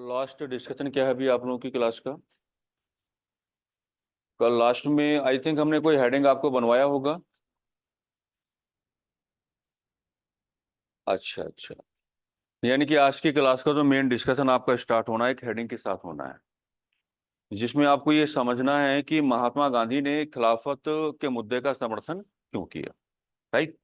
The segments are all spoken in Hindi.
लास्ट डिस्कशन क्या है अभी आप लोगों की क्लास का? कल लास्ट में आई थिंक हमने कोई हेडिंग आपको बनवाया होगा। अच्छा अच्छा। यानी कि आज की क्लास का जो मेन डिस्कशन आपका स्टार्ट होना है एक हेडिंग के साथ होना है, जिसमें आपको ये समझना है कि महात्मा गांधी ने खिलाफत के मुद्दे का समर्थन क्यों किया। राइट।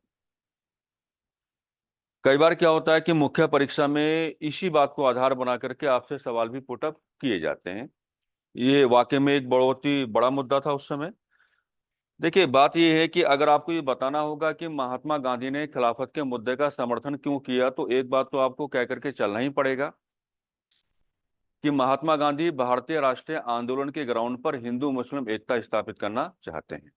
कई बार क्या होता है कि मुख्य परीक्षा में इसी बात को आधार बना करके आपसे सवाल भी पुटअप किए जाते हैं। ये वाकई में एक बहुत ही बड़ा मुद्दा था उस समय। देखिए, बात यह है कि अगर आपको ये बताना होगा कि महात्मा गांधी ने खिलाफत के मुद्दे का समर्थन क्यों किया, तो एक बात तो आपको कह करके चलना ही पड़ेगा कि महात्मा गांधी भारतीय राष्ट्रीय आंदोलन के ग्राउंड पर हिंदू मुस्लिम एकता स्थापित करना चाहते हैं।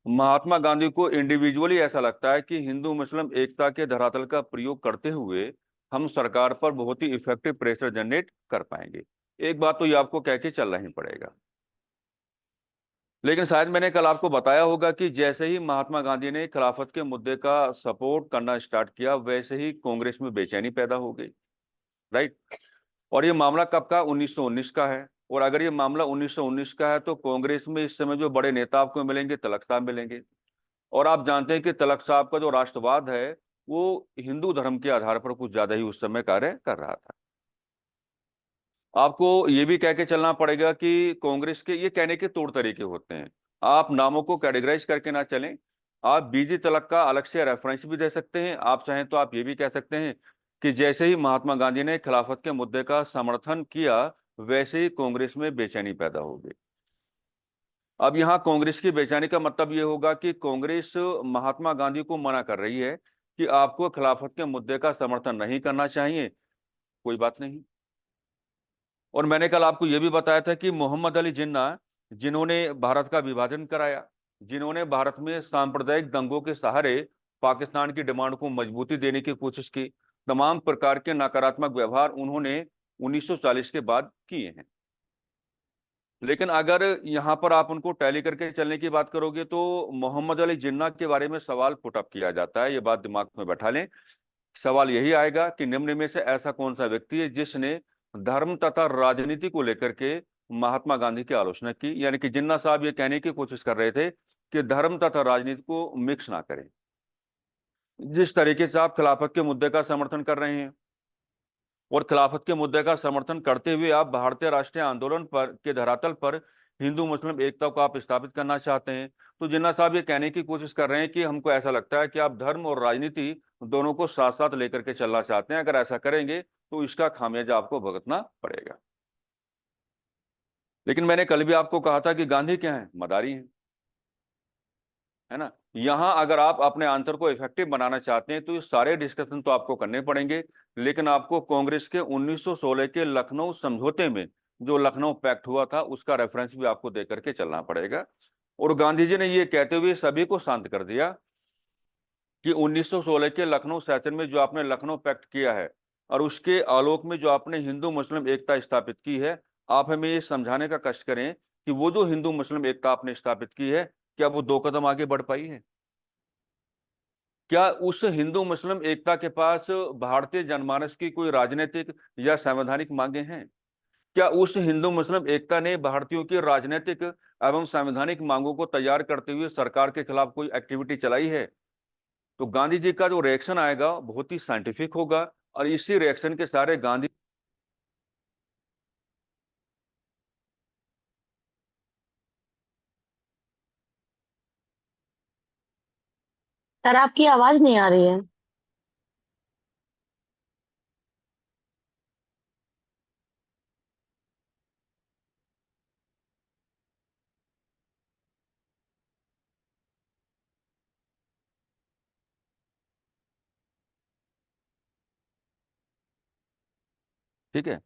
महात्मा गांधी को इंडिविजुअली ऐसा लगता है कि हिंदू मुस्लिम एकता के धरातल का प्रयोग करते हुए हम सरकार पर बहुत ही इफेक्टिव प्रेशर जनरेट कर पाएंगे। एक बात तो ये आपको कह के चलना ही पड़ेगा। लेकिन शायद मैंने कल आपको बताया होगा कि जैसे ही महात्मा गांधी ने खिलाफत के मुद्दे का सपोर्ट करना स्टार्ट किया, वैसे ही कांग्रेस में बेचैनी पैदा हो गई। राइट। और ये मामला कब का? 1919 का है। और अगर ये मामला 1919 का है तो कांग्रेस में इस समय जो बड़े नेता आपको मिलेंगे, तिलक साहब मिलेंगे। और आप जानते हैं कि तिलक साहब का जो राष्ट्रवाद है वो हिंदू धर्म के आधार पर कुछ ज्यादा ही उस समय कार्य कर रहा था। आपको ये भी कह के चलना पड़ेगा कि कांग्रेस के ये कहने के तौर तरीके होते हैं। आप नामों को कैटेगराइज करके ना चलें। आप बीजी तलक का अलग से रेफरेंस भी दे सकते हैं। आप चाहें तो आप ये भी कह सकते हैं कि जैसे ही महात्मा गांधी ने खिलाफत के मुद्दे का समर्थन किया, वैसे ही कांग्रेस में बेचैनी पैदा हो गई। अब यहाँ कांग्रेस की बेचैनी का मतलब ये होगा कि कांग्रेस महात्मा गांधी को मना कर रही है कि आपको खिलाफत के मुद्दे का समर्थन नहीं करना चाहिए। कोई बात नहीं। और मैंने कल आपको यह भी बताया था कि मोहम्मद अली जिन्ना, जिन्होंने भारत का विभाजन कराया, जिन्होंने भारत में सांप्रदायिक दंगों के सहारे पाकिस्तान की डिमांड को मजबूती देने की कोशिश की, तमाम प्रकार के नकारात्मक व्यवहार उन्होंने 1940 के बाद किए हैं। लेकिन अगर यहां पर आप उनको टैली करके चलने की बात करोगे तो मोहम्मद अली जिन्ना के बारे में सवाल पुटअप किया जाता है। ये बात दिमाग में बैठा लें। सवाल यही आएगा कि निम्न में से ऐसा कौन सा व्यक्ति है जिसने धर्म तथा राजनीति को लेकर के महात्मा गांधी की आलोचना की। यानी कि जिन्ना साहब ये कहने की कोशिश कर रहे थे कि धर्म तथा राजनीति को मिक्स ना करें। जिस तरीके से आप खिलाफत के मुद्दे का समर्थन कर रहे हैं और खिलाफत के मुद्दे का समर्थन करते हुए आप भारतीय राष्ट्रीय आंदोलन पर के धरातल पर हिंदू मुस्लिम एकता को आप स्थापित करना चाहते हैं, तो जिन्ना साहब ये कहने की कोशिश कर रहे हैं कि हमको ऐसा लगता है कि आप धर्म और राजनीति दोनों को साथ साथ लेकर के चलना चाहते हैं। अगर ऐसा करेंगे तो इसका खामियाजा आपको भुगतना पड़ेगा। लेकिन मैंने कल भी आपको कहा था कि गांधी क्या है? मदारी हैं। है ना? यहां अगर आप अपने आंसर को इफेक्टिव बनाना चाहते हैं तो ये सारे डिस्कशन तो आपको करने पड़ेंगे। लेकिन आपको कांग्रेस के 1916 के लखनऊ समझौते में जो लखनऊ पैक्ट हुआ था उसका रेफरेंस भी आपको देकर के चलना पड़ेगा। और गांधी जी ने ये कहते हुए सभी को शांत कर दिया कि 1916 के लखनऊ सेशन में जो आपने लखनऊ पैक्ट किया है और उसके आलोक में जो आपने हिंदू मुस्लिम एकता स्थापित की है, आप हमें ये समझाने का कष्ट करें कि वो जो हिंदू मुस्लिम एकता आपने स्थापित की है, क्या वो 2 कदम आगे बढ़ पाई है? क्या उस हिंदू मुस्लिम एकता के पास भारतीय जनमानस की कोई राजनीतिक या संवैधानिक मांगे हैं? क्या उस हिंदू मुस्लिम एकता ने भारतीयों की राजनीतिक एवं संवैधानिक मांगों को तैयार करते हुए सरकार के खिलाफ कोई एक्टिविटी चलाई है? तो गांधी जी का जो रिएक्शन आएगा बहुत ही साइंटिफिक होगा और इसी रिएक्शन के सारे गांधी। सर आपकी आवाज नहीं आ रही है। ठीक है।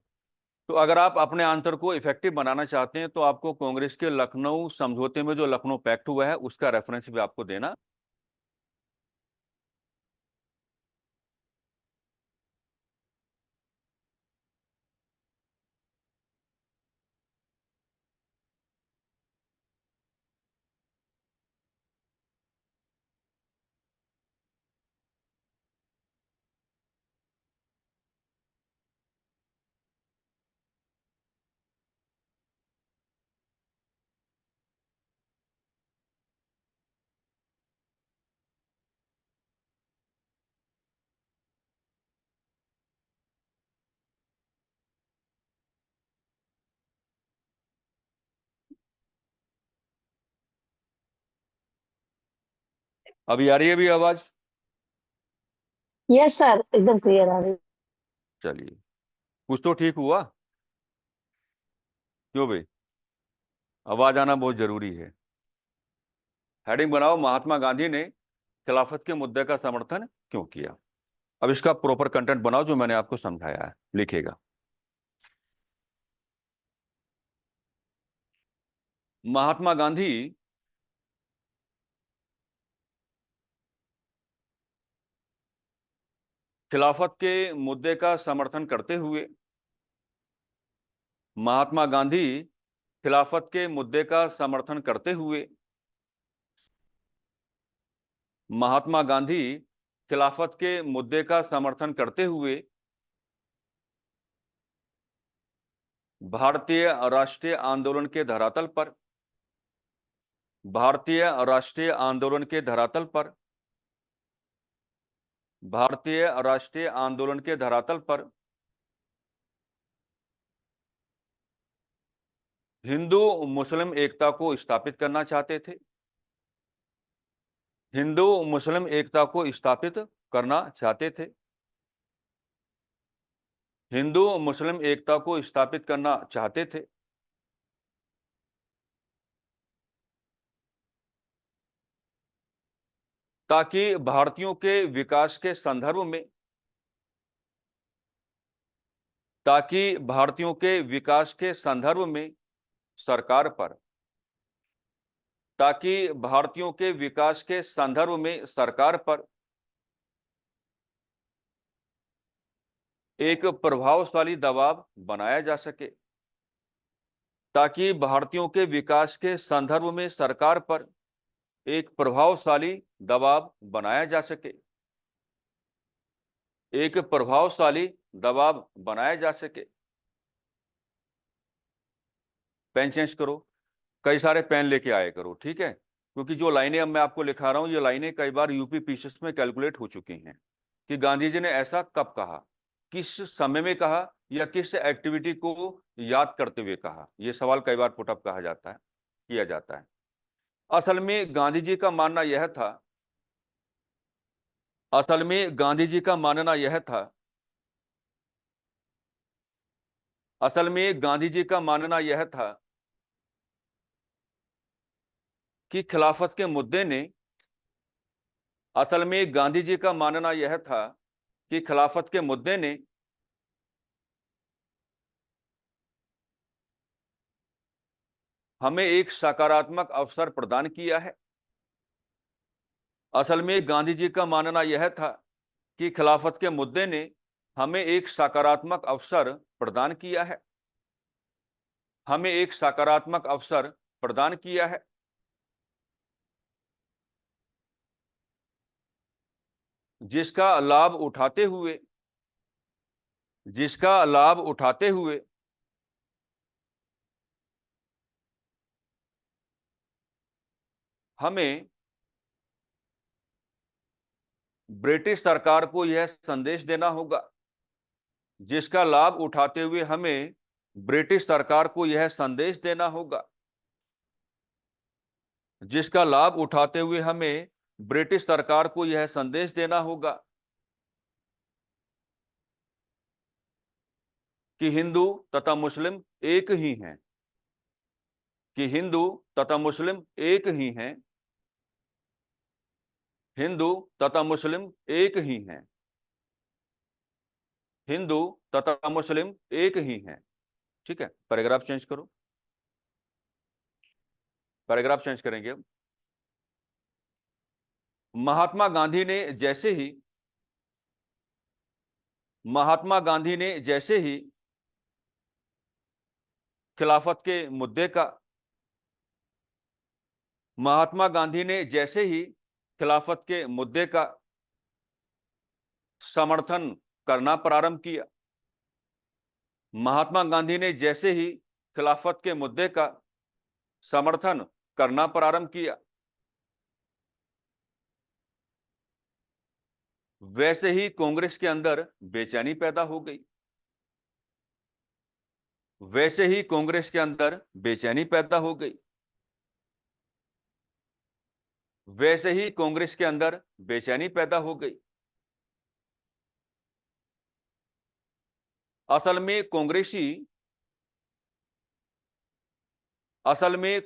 तो अगर आप अपने आंसर को इफेक्टिव बनाना चाहते हैं तो आपको कांग्रेस के लखनऊ समझौते में जो लखनऊ पैक्ट हुआ है उसका रेफरेंस भी आपको देना। अभी आ रही है अभी आवाज? यस सर, एकदम क्लियर आ रही है। चलिए, कुछ तो ठीक हुआ। क्यों भाई? आवाज आना बहुत जरूरी है। हेडिंग बनाओ, महात्मा गांधी ने खिलाफत के मुद्दे का समर्थन क्यों किया। अब इसका प्रॉपर कंटेंट बनाओ जो मैंने आपको समझाया है, लिखेगा। महात्मा गांधी खिलाफत के मुद्दे का समर्थन करते हुए, महात्मा गांधी खिलाफत के मुद्दे का समर्थन करते हुए, महात्मा गांधी खिलाफत के मुद्दे का समर्थन करते हुए भारतीय राष्ट्रीय आंदोलन के धरातल पर, भारतीय राष्ट्रीय आंदोलन के धरातल पर, भारतीय राष्ट्रीय आंदोलन के धरातल पर हिंदू मुस्लिम एकता को स्थापित करना चाहते थे, हिंदू मुस्लिम एकता को स्थापित करना चाहते थे, हिंदू मुस्लिम एकता को स्थापित करना चाहते थे, ताकि भारतीयों के विकास के संदर्भ में, ताकि भारतीयों के विकास के संदर्भ में सरकार पर, ताकि भारतीयों के विकास के संदर्भ में सरकार पर एक प्रभावशाली दबाव बनाया जा सके, ताकि भारतीयों के विकास के संदर्भ में सरकार पर एक प्रभावशाली दबाव बनाया जा सके, एक प्रभावशाली दबाव बनाया जा सके। पेन चेंज करो, कई सारे पेन लेके आए करो, ठीक है? क्योंकि जो लाइनें अब मैं आपको लिखा रहा हूं, ये लाइनें कई बार यूपी पीसीएस में कैलकुलेट हो चुकी हैं कि गांधी जी ने ऐसा कब कहा, किस समय में कहा, या किस एक्टिविटी को याद करते हुए कहा। यह सवाल कई बार पुटअप कहा जाता है, किया जाता है। असल में गांधी जी का मानना यह था, असल में गांधी जी का मानना यह था, असल में गांधी जी का मानना यह था कि खिलाफत के मुद्दे ने, असल में गांधी जी का मानना यह था कि खिलाफत के मुद्दे ने हमें एक सकारात्मक अवसर प्रदान किया है। असल में गांधी जी का मानना यह था कि खिलाफत के मुद्दे ने हमें एक सकारात्मक अवसर प्रदान किया है, हमें एक सकारात्मक अवसर प्रदान किया है, जिसका लाभ उठाते हुए, जिसका लाभ उठाते हुए हमें ब्रिटिश सरकार को यह संदेश देना होगा, जिसका लाभ उठाते हुए हमें ब्रिटिश सरकार को यह संदेश देना होगा, जिसका लाभ उठाते हुए हमें ब्रिटिश सरकार को यह संदेश देना होगा कि हिंदू तथा मुस्लिम एक ही हैं, कि हिंदू तथा मुस्लिम एक ही हैं, हिंदू तथा मुस्लिम एक ही हैं, हिंदू तथा मुस्लिम एक ही हैं। ठीक है, पैराग्राफ चेंज करो, पैराग्राफ चेंज करेंगे अब। महात्मा गांधी ने जैसे ही, महात्मा गांधी ने जैसे ही खिलाफत के मुद्दे का, महात्मा गांधी ने जैसे ही खिलाफत के मुद्दे का समर्थन करना प्रारंभ किया, महात्मा गांधी ने जैसे ही खिलाफत के मुद्दे का समर्थन करना प्रारंभ किया, वैसे ही कांग्रेस के अंदर बेचैनी पैदा हो गई, वैसे ही कांग्रेस के अंदर बेचैनी पैदा हो गई। वैसे ही कांग्रेस के अंदर बेचैनी पैदा हो गई। असल में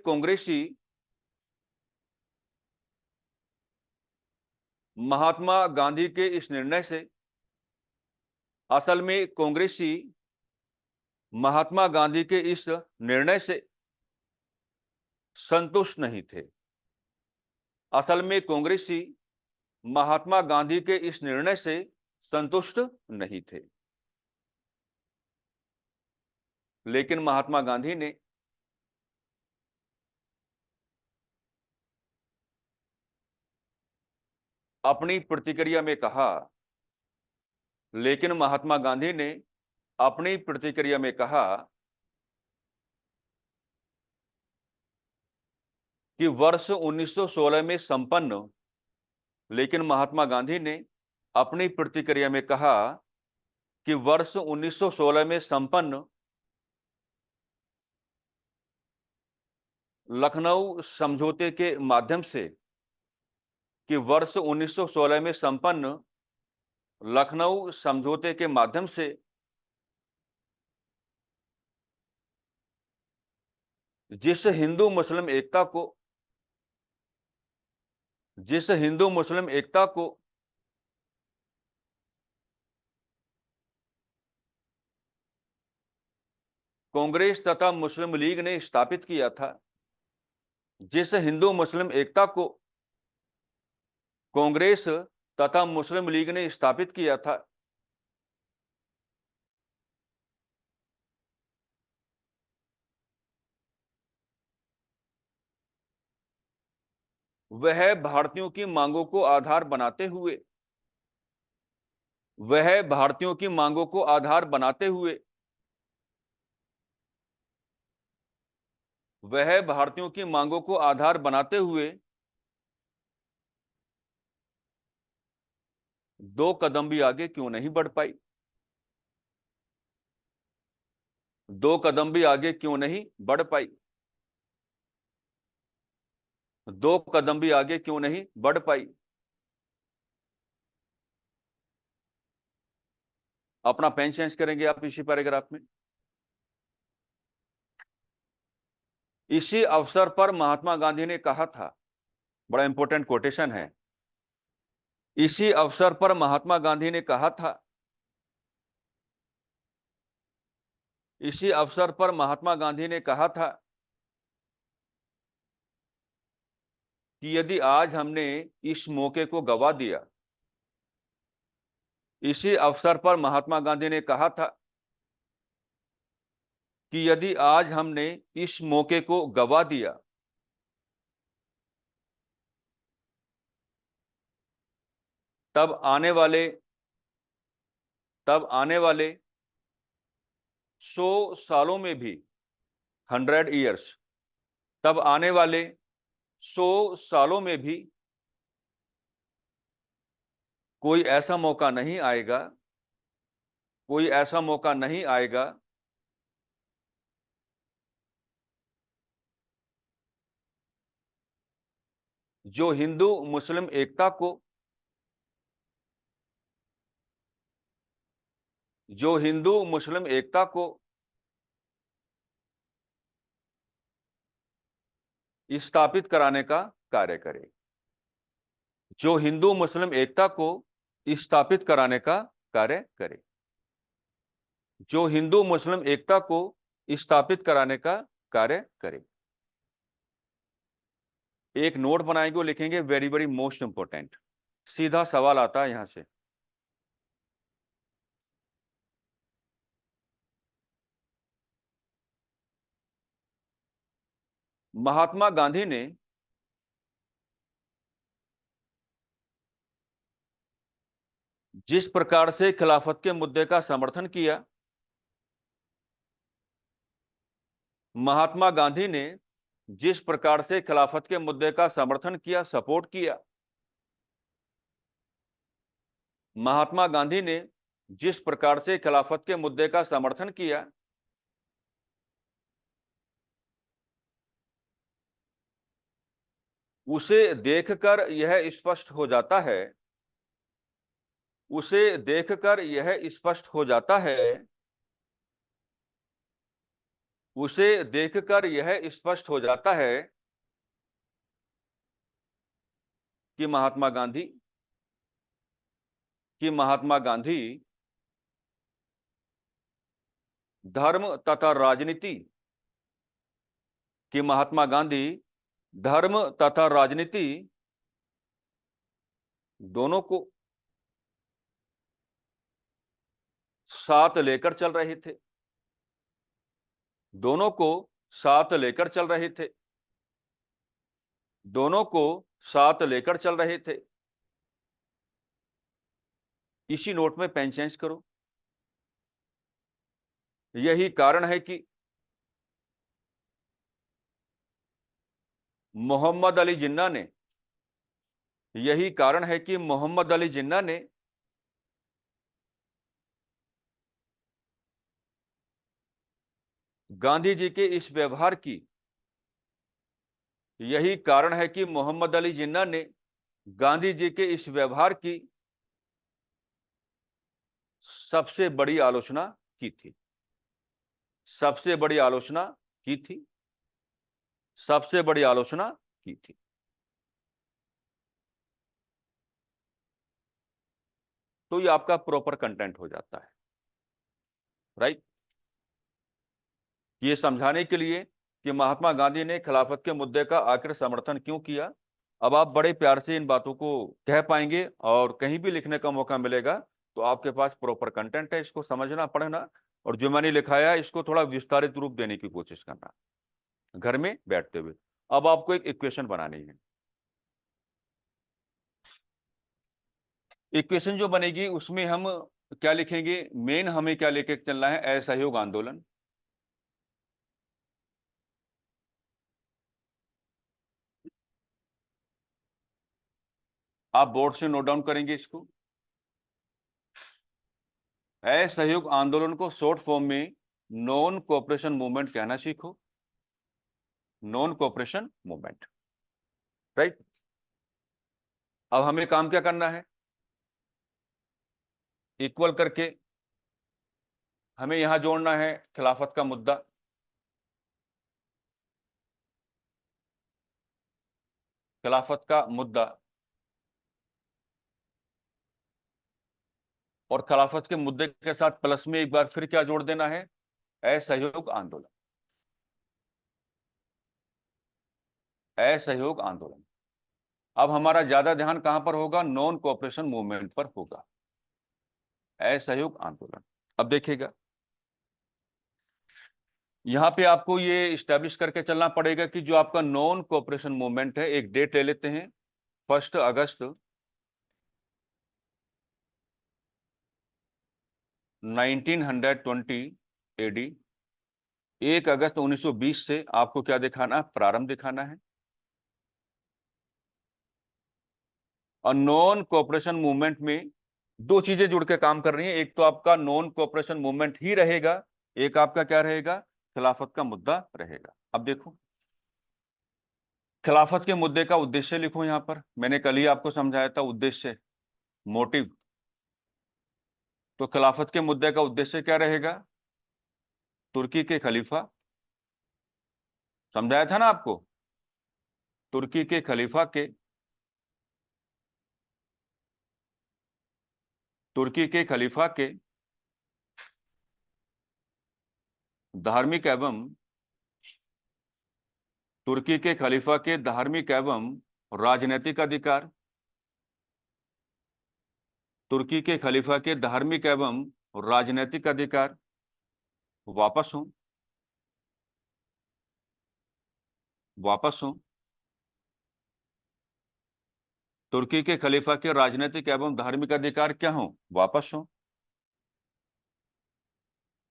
कांग्रेसी महात्मा गांधी के इस निर्णय से असल में कांग्रेसी महात्मा गांधी के इस निर्णय से संतुष्ट नहीं थे। असल में कांग्रेसी महात्मा गांधी के इस निर्णय से संतुष्ट नहीं थे, लेकिन महात्मा गांधी ने अपनी प्रतिक्रिया में कहा लेकिन महात्मा गांधी ने अपनी प्रतिक्रिया में कहा कि वर्ष 1916 में संपन्न लेकिन महात्मा गांधी ने अपनी प्रतिक्रिया में कहा कि वर्ष 1916 में संपन्न लखनऊ समझौते के माध्यम से कि वर्ष 1916 में संपन्न लखनऊ समझौते के माध्यम से जिस हिंदू मुस्लिम एकता को कांग्रेस तथा मुस्लिम लीग ने स्थापित किया था, जिस हिंदू मुस्लिम एकता को कांग्रेस तथा मुस्लिम लीग ने स्थापित किया था, वह भारतीयों की मांगों को आधार बनाते हुए वह भारतीयों की मांगों को आधार बनाते हुए वह भारतीयों की मांगों को आधार बनाते हुए 2 कदम भी आगे क्यों नहीं बढ़ पाई? 2 कदम भी आगे क्यों नहीं बढ़ पाई? 2 कदम भी आगे क्यों नहीं बढ़ पाई? अपना पेन चेंज करेंगे आप इसी पैराग्राफ में। इसी अवसर पर महात्मा गांधी ने कहा था, बड़ा इंपॉर्टेंट कोटेशन है, इसी अवसर पर महात्मा गांधी ने कहा था इसी अवसर पर महात्मा गांधी ने कहा था कि यदि आज हमने इस मौके को गवा दिया इसी अवसर पर महात्मा गांधी ने कहा था कि यदि आज हमने इस मौके को गवा दिया तब आने वाले 100 सालों में भी 100 ईयर्स तब आने वाले 100 सालों में भी कोई ऐसा मौका नहीं आएगा जो हिंदू मुस्लिम एकता को स्थापित कराने का कार्य करे। जो हिंदू मुस्लिम एकता को स्थापित कराने का कार्य करे। जो हिंदू मुस्लिम एकता को स्थापित कराने का कार्य करे। एक नोट बनाएंगे और लिखेंगे वेरी वेरी मोस्ट इंपोर्टेंट। सीधा सवाल आता है यहां से, महात्मा गांधी ने जिस प्रकार से खिलाफत के मुद्दे का समर्थन किया, महात्मा गांधी ने जिस प्रकार से खिलाफत के मुद्दे का समर्थन किया, सपोर्ट किया, महात्मा गांधी ने जिस प्रकार से खिलाफत के मुद्दे का समर्थन किया, उसे देखकर यह स्पष्ट हो जाता है, उसे देखकर यह स्पष्ट हो जाता है, उसे देखकर यह स्पष्ट हो जाता है कि महात्मा गांधी, कि महात्मा गांधी धर्म तथा राजनीति, कि महात्मा गांधी धर्म तथा राजनीति दोनों को साथ लेकर चल रहे थे, दोनों को साथ लेकर चल रहे थे, दोनों को साथ लेकर चल रहे थे। इसी नोट में पेन चेंज करो। यही कारण है कि मोहम्मद अली जिन्ना ने, यही कारण है कि मोहम्मद अली जिन्ना ने गांधी जी के इस व्यवहार की, यही कारण है कि मोहम्मद अली जिन्ना ने गांधी जी के इस व्यवहार की सबसे बड़ी आलोचना की थी, सबसे बड़ी आलोचना की थी, सबसे बड़ी आलोचना की थी। तो ये आपका प्रॉपर कंटेंट हो जाता है, राइट। ये समझाने के लिए कि महात्मा गांधी ने खिलाफत के मुद्दे का आखिर समर्थन क्यों किया, अब आप बड़े प्यार से इन बातों को कह पाएंगे और कहीं भी लिखने का मौका मिलेगा तो आपके पास प्रॉपर कंटेंट है। इसको समझना, पढ़ना और जो मैंने लिखाया है इसको थोड़ा विस्तारित रूप देने की कोशिश करना घर में बैठते हुए। अब आपको एक इक्वेशन बनानी है। इक्वेशन जो बनेगी उसमें हम क्या लिखेंगे, मेन हमें क्या लेके चलना है, असहयोग आंदोलन। आप बोर्ड से नोट डाउन करेंगे इसको। असहयोग आंदोलन को शॉर्ट फॉर्म में नॉन कोऑपरेशन मूवमेंट कहना सीखो, नॉन कोऑपरेशन मूवमेंट, राइट। अब हमें काम क्या करना है, इक्वल करके हमें यहां जोड़ना है खिलाफत का मुद्दा, खिलाफत का मुद्दा, और खिलाफत के मुद्दे के साथ प्लस में एक बार फिर क्या जोड़ देना है, असहयोग आंदोलन, असहयोग आंदोलन। अब हमारा ज्यादा ध्यान कहां पर होगा, नॉन कोऑपरेशन मूवमेंट पर होगा, असहयोग आंदोलन। अब देखिएगा यहां पे आपको ये स्टैब्लिश करके चलना पड़ेगा कि जो आपका नॉन कोऑपरेशन मूवमेंट है, एक डेट ले लेते हैं 1 अगस्त 1920 एडी, 1 अगस्त 1920 से आपको क्या दिखाना, प्रारंभ दिखाना है। और नॉन कोऑपरेशन मूवमेंट में दो चीजें जुड़ के काम कर रही हैं, एक तो आपका नॉन कोऑपरेशन मूवमेंट ही रहेगा, एक आपका क्या रहेगा, खिलाफत का मुद्दा रहेगा। अब देखो खिलाफत के मुद्दे का उद्देश्य लिखो, यहां पर मैंने कल ही आपको समझाया था उद्देश्य, मोटिव। तो खिलाफत के मुद्दे का उद्देश्य क्या रहेगा, तुर्की के खलीफा, समझाया था ना आपको, तुर्की के खलीफा के, तुर्की के खलीफा के धार्मिक एवं, तुर्की के खलीफा के धार्मिक एवं राजनीतिक अधिकार, तुर्की के खलीफा के धार्मिक एवं राजनीतिक अधिकार वापस हों, वापस हों। तुर्की के खलीफा के राजनीतिक एवं धार्मिक अधिकार क्या हों, वापस हों।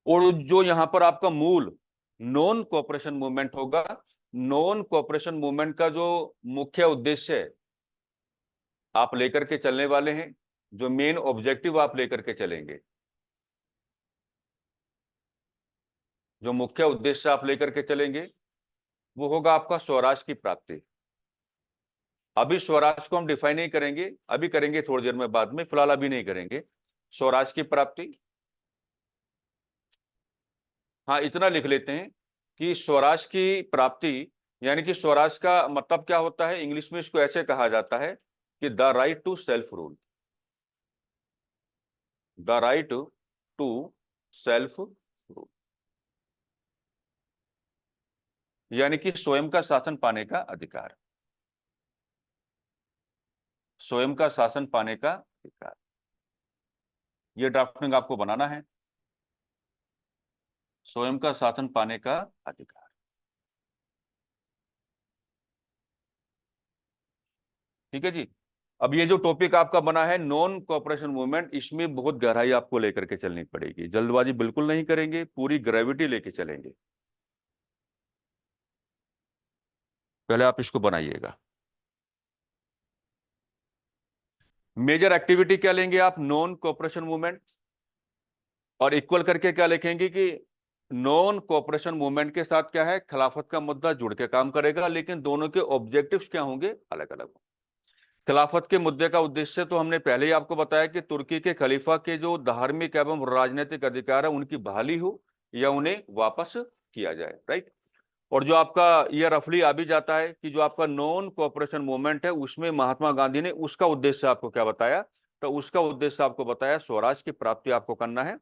और जो यहां पर आपका मूल नॉन कोऑपरेशन मूवमेंट होगा, नॉन कोऑपरेशन मूवमेंट का जो मुख्य उद्देश्य है आप लेकर के चलने वाले हैं, जो मेन ऑब्जेक्टिव आप लेकर के चलेंगे, जो मुख्य उद्देश्य आप लेकर के चलेंगे वो होगा आपका स्वराज की प्राप्ति, अभी स्वराज को हम डिफाइन नहीं करेंगे, अभी करेंगे थोड़ी देर में, बाद में, फिलहाल अभी नहीं करेंगे। स्वराज की प्राप्ति, हाँ इतना लिख लेते हैं कि स्वराज की प्राप्ति, यानी कि स्वराज का मतलब क्या होता है, इंग्लिश में इसको ऐसे कहा जाता है कि the right to self rule, the right to self rule, यानी कि स्वयं का शासन पाने का अधिकार, स्वयं का शासन पाने का अधिकार। ये ड्राफ्टिंग आपको बनाना है, स्वयं का शासन पाने का अधिकार। ठीक है जी। अब ये जो टॉपिक आपका बना है नॉन कोऑपरेशन मूवमेंट, इसमें बहुत गहराई आपको लेकर के चलनी पड़ेगी, जल्दबाजी बिल्कुल नहीं करेंगे, पूरी ग्रेविटी लेके चलेंगे। पहले आप इसको बनाइएगा। मेजर एक्टिविटी क्या लेंगे आप, नॉन कोऑपरेशन मूवमेंट, और इक्वल करके क्या लिखेंगे कि नॉन कोऑपरेशन मूवमेंट के साथ क्या है, खिलाफत का मुद्दा जुड़ के काम करेगा, लेकिन दोनों के ऑब्जेक्टिव्स क्या होंगे, अलग अलग। खिलाफत के मुद्दे का उद्देश्य तो हमने पहले ही आपको बताया कि तुर्की के खलीफा के जो धार्मिक एवं राजनीतिक अधिकार है उनकी बहाली हो या उन्हें वापस किया जाए, राइट। और जो आपका ये रफली आ भी जाता है कि जो आपका नॉन कोऑपरेशन मूवमेंट है उसमें महात्मा गांधी ने उसका उद्देश्य आपको क्या बताया, तो उसका उद्देश्य आपको बताया स्वराज की प्राप्ति आपको करना है।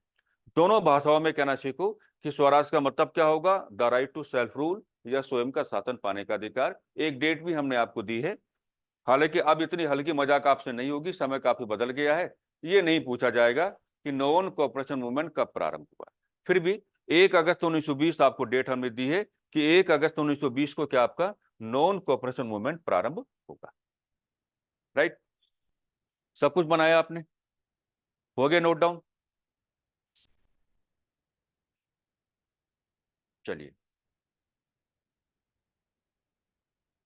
दोनों भाषाओं में कहना सीखो कि स्वराज का मतलब क्या होगा, the right to self rule, या स्वयं का शासन पाने का अधिकार। एक डेट भी हमने आपको दी है, हालांकि अब इतनी हल्की मजाक आपसे नहीं होगी, समय काफी बदल गया है। ये नहीं पूछा जाएगा कि नॉन कोऑपरेशन मूवमेंट कब प्रारंभ हुआ, फिर भी 1 अगस्त 1920 आपको डेट हमने दी है कि 1 अगस्त 1920 को क्या आपका नॉन कोऑपरेशन मूवमेंट प्रारंभ होगा, राइट। सब कुछ बनाया आपने, हो गया नोट डाउन। चलिए,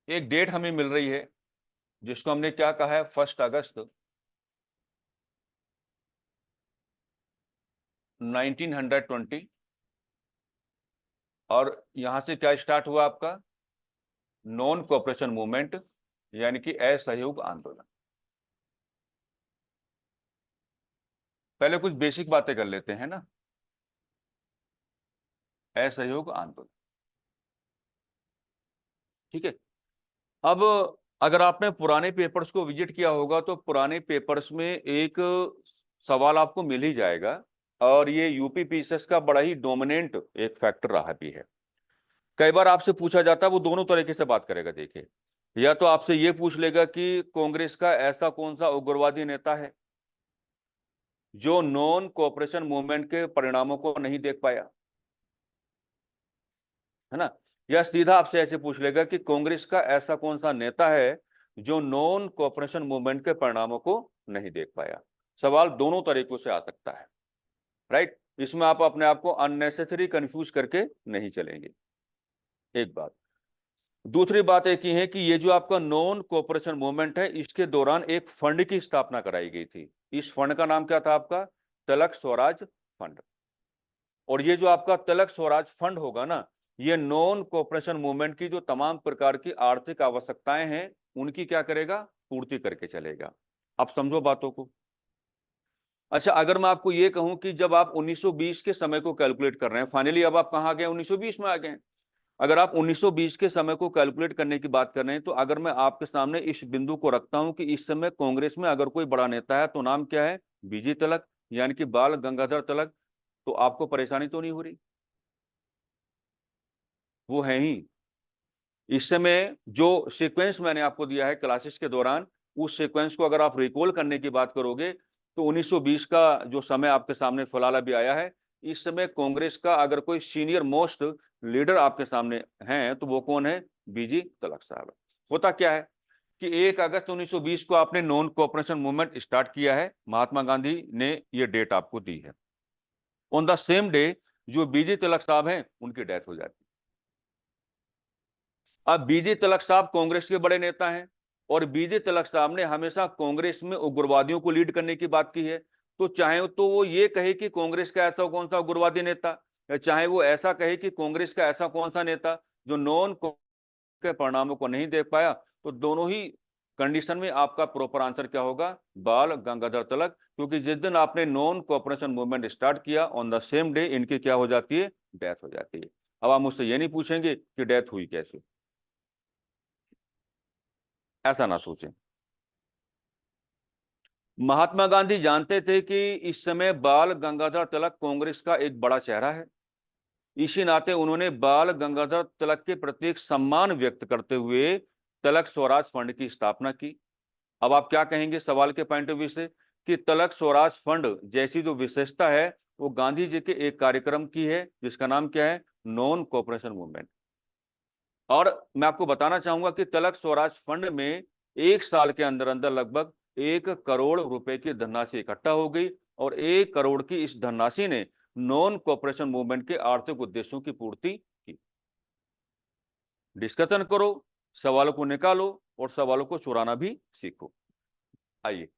एक डेट हमें मिल रही है जिसको हमने क्या कहा है, 1 अगस्त 1920, और यहां से क्या स्टार्ट हुआ आपका नॉन कोऑपरेशन मूवमेंट, यानी कि असहयोग आंदोलन। पहले कुछ बेसिक बातें कर लेते हैं ना, असहयोग आंदोलन, ठीक है। अब अगर आपने पुराने पेपर्स को विजिट किया होगा तो पुराने पेपर्स में एक सवाल आपको मिल ही जाएगा, और ये यूपी पीसीएस का बड़ा ही डोमिनेंट एक फैक्टर रहा भी है। कई बार आपसे पूछा जाता है, वो दोनों तरीके से बात करेगा, देखिए, या तो आपसे ये पूछ लेगा कि कांग्रेस का ऐसा कौन सा उग्रवादी नेता है जो नॉन कोऑपरेशन मूवमेंट के परिणामों को नहीं देख पाया, है ना। या सीधा आपसे ऐसे पूछ लेगा कि कांग्रेस का ऐसा कौन सा नेता है जो नॉन कोऑपरेशन मूवमेंट के परिणामों को नहीं देख पाया। सवाल दोनों तरीकों से आ सकता है, राइट। इसमें आप अपने आप को अननेसेसरी कंफ्यूज करके नहीं चलेंगे, एक बात। दूसरी बात एक ही है कि ये जो आपका नॉन कोऑपरेशन मूवमेंट है इसके दौरान एक फंड की स्थापना कराई गई थी। इस फंड का नाम क्या था आपका, तिलक स्वराज फंड। और ये जो आपका तिलक स्वराज फंड होगा ना, ये नॉन कोऑपरेशन मूवमेंट की जो तमाम प्रकार की आर्थिक आवश्यकताएं हैं उनकी क्या करेगा, पूर्ति करके चलेगा। आप समझो बातों को। अच्छा, अगर मैं आपको ये कहूं कि जब आप 1920 के समय को कैलकुलेट कर रहे हैं, फाइनली अब आप कहां गए, 1920 में आ गए। अगर आप 1920 के समय को कैलकुलेट करने की बात कर रहे हैं, तो अगर मैं आपके सामने इस बिंदु को रखता हूं कि इस समय कांग्रेस में अगर कोई बड़ा नेता है तो नाम क्या है, बीजी तिलक, यानी कि बाल गंगाधर तिलक, तो आपको परेशानी तो नहीं हो रही, वो है ही। इस समय जो सीक्वेंस मैंने आपको दिया है क्लासेस के दौरान, उस सीक्वेंस को अगर आप रिकॉल करने की बात करोगे तो 1920 का जो समय आपके सामने फिलहाल अभी आया है, इस समय कांग्रेस का अगर कोई सीनियर मोस्ट लीडर आपके सामने हैं तो वो कौन है, बीजी तिलक साहब। होता क्या है कि 1 अगस्त 1920 को आपने नॉन कोऑपरेशन मूवमेंट स्टार्ट किया है, महात्मा गांधी ने ये डेट आपको दी है। ऑन द सेम डे जो बीजी तिलक साहब हैं उनकी डेथ हो जाती है। अब बीजे तिलक साहब कांग्रेस के बड़े नेता हैं, और बीजे तिलक साहब ने हमेशा कांग्रेस में उग्रवादियों को लीड करने की बात की है। तो चाहे तो वो ये कहे कि कांग्रेस का ऐसा कौन सा उग्रवादी नेता, या चाहे वो ऐसा कहे कि कांग्रेस का ऐसा कौन सा नेता जो नॉन के परिणामों को नहीं देख पाया, तो दोनों ही कंडीशन में आपका प्रॉपर आंसर क्या होगा? बाल गंगाधर तिलक, क्योंकि जिस दिन आपने नॉन कोऑपरेशन मूवमेंट स्टार्ट किया ऑन द सेम डे इनकी क्या हो जाती है? डेथ हो जाती है। अब आप मुझसे ये नहीं पूछेंगे कि डेथ हुई कैसे, ऐसा ना सोचें। महात्मा गांधी जानते थे कि इस समय बाल गंगाधर तिलक कांग्रेस का एक बड़ा चेहरा है। इसी नाते उन्होंने बाल गंगाधर तिलक के प्रति एक सम्मान व्यक्त करते हुए तिलक स्वराज फंड की स्थापना की। अब आप क्या कहेंगे सवाल के पॉइंट ऑफ व्यू से कि तिलक स्वराज फंड जैसी जो विशेषता है वो गांधी जी के एक कार्यक्रम की है जिसका नाम क्या है? Non cooperation movement. और मैं आपको बताना चाहूंगा कि तिलक स्वराज फंड में एक साल के अंदर अंदर लगभग 1 करोड़ रुपए की धनराशि इकट्ठा हो गई और 1 करोड़ की इस धनराशि ने नॉन कोऑपरेशन मूवमेंट के आर्थिक उद्देश्यों की पूर्ति की। डिस्कशन करो, सवालों को निकालो और सवालों को चुराना भी सीखो। आइए,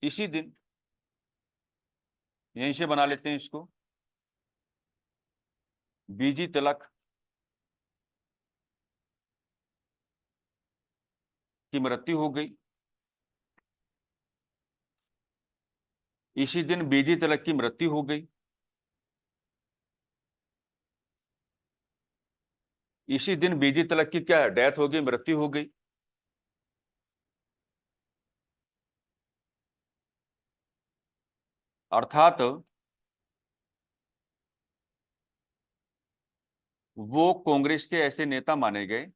इसी दिन यहीं से बना लेते हैं इसको। बीजी तिलक की मृत्यु हो गई। इसी दिन बीजी तिलक की मृत्यु हो गई। इसी दिन बीजी तिलक की क्या डेथ हो गई, मृत्यु हो गई। अर्थात वो कांग्रेस के ऐसे नेता माने गए,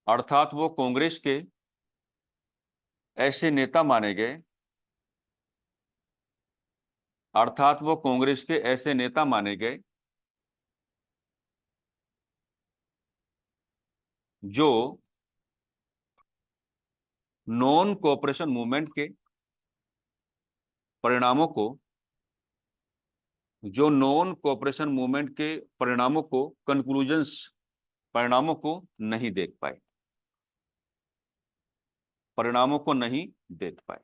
अर्थात वो कांग्रेस के ऐसे नेता माने गए, अर्थात वो कांग्रेस के ऐसे नेता माने गए जो नॉन कोऑपरेशन मूवमेंट के परिणामों को जो नॉन कोऑपरेशन मूवमेंट के परिणामों को कंक्लूजन्स परिणामों को नहीं देख पाए, परिणामों को नहीं देख पाए।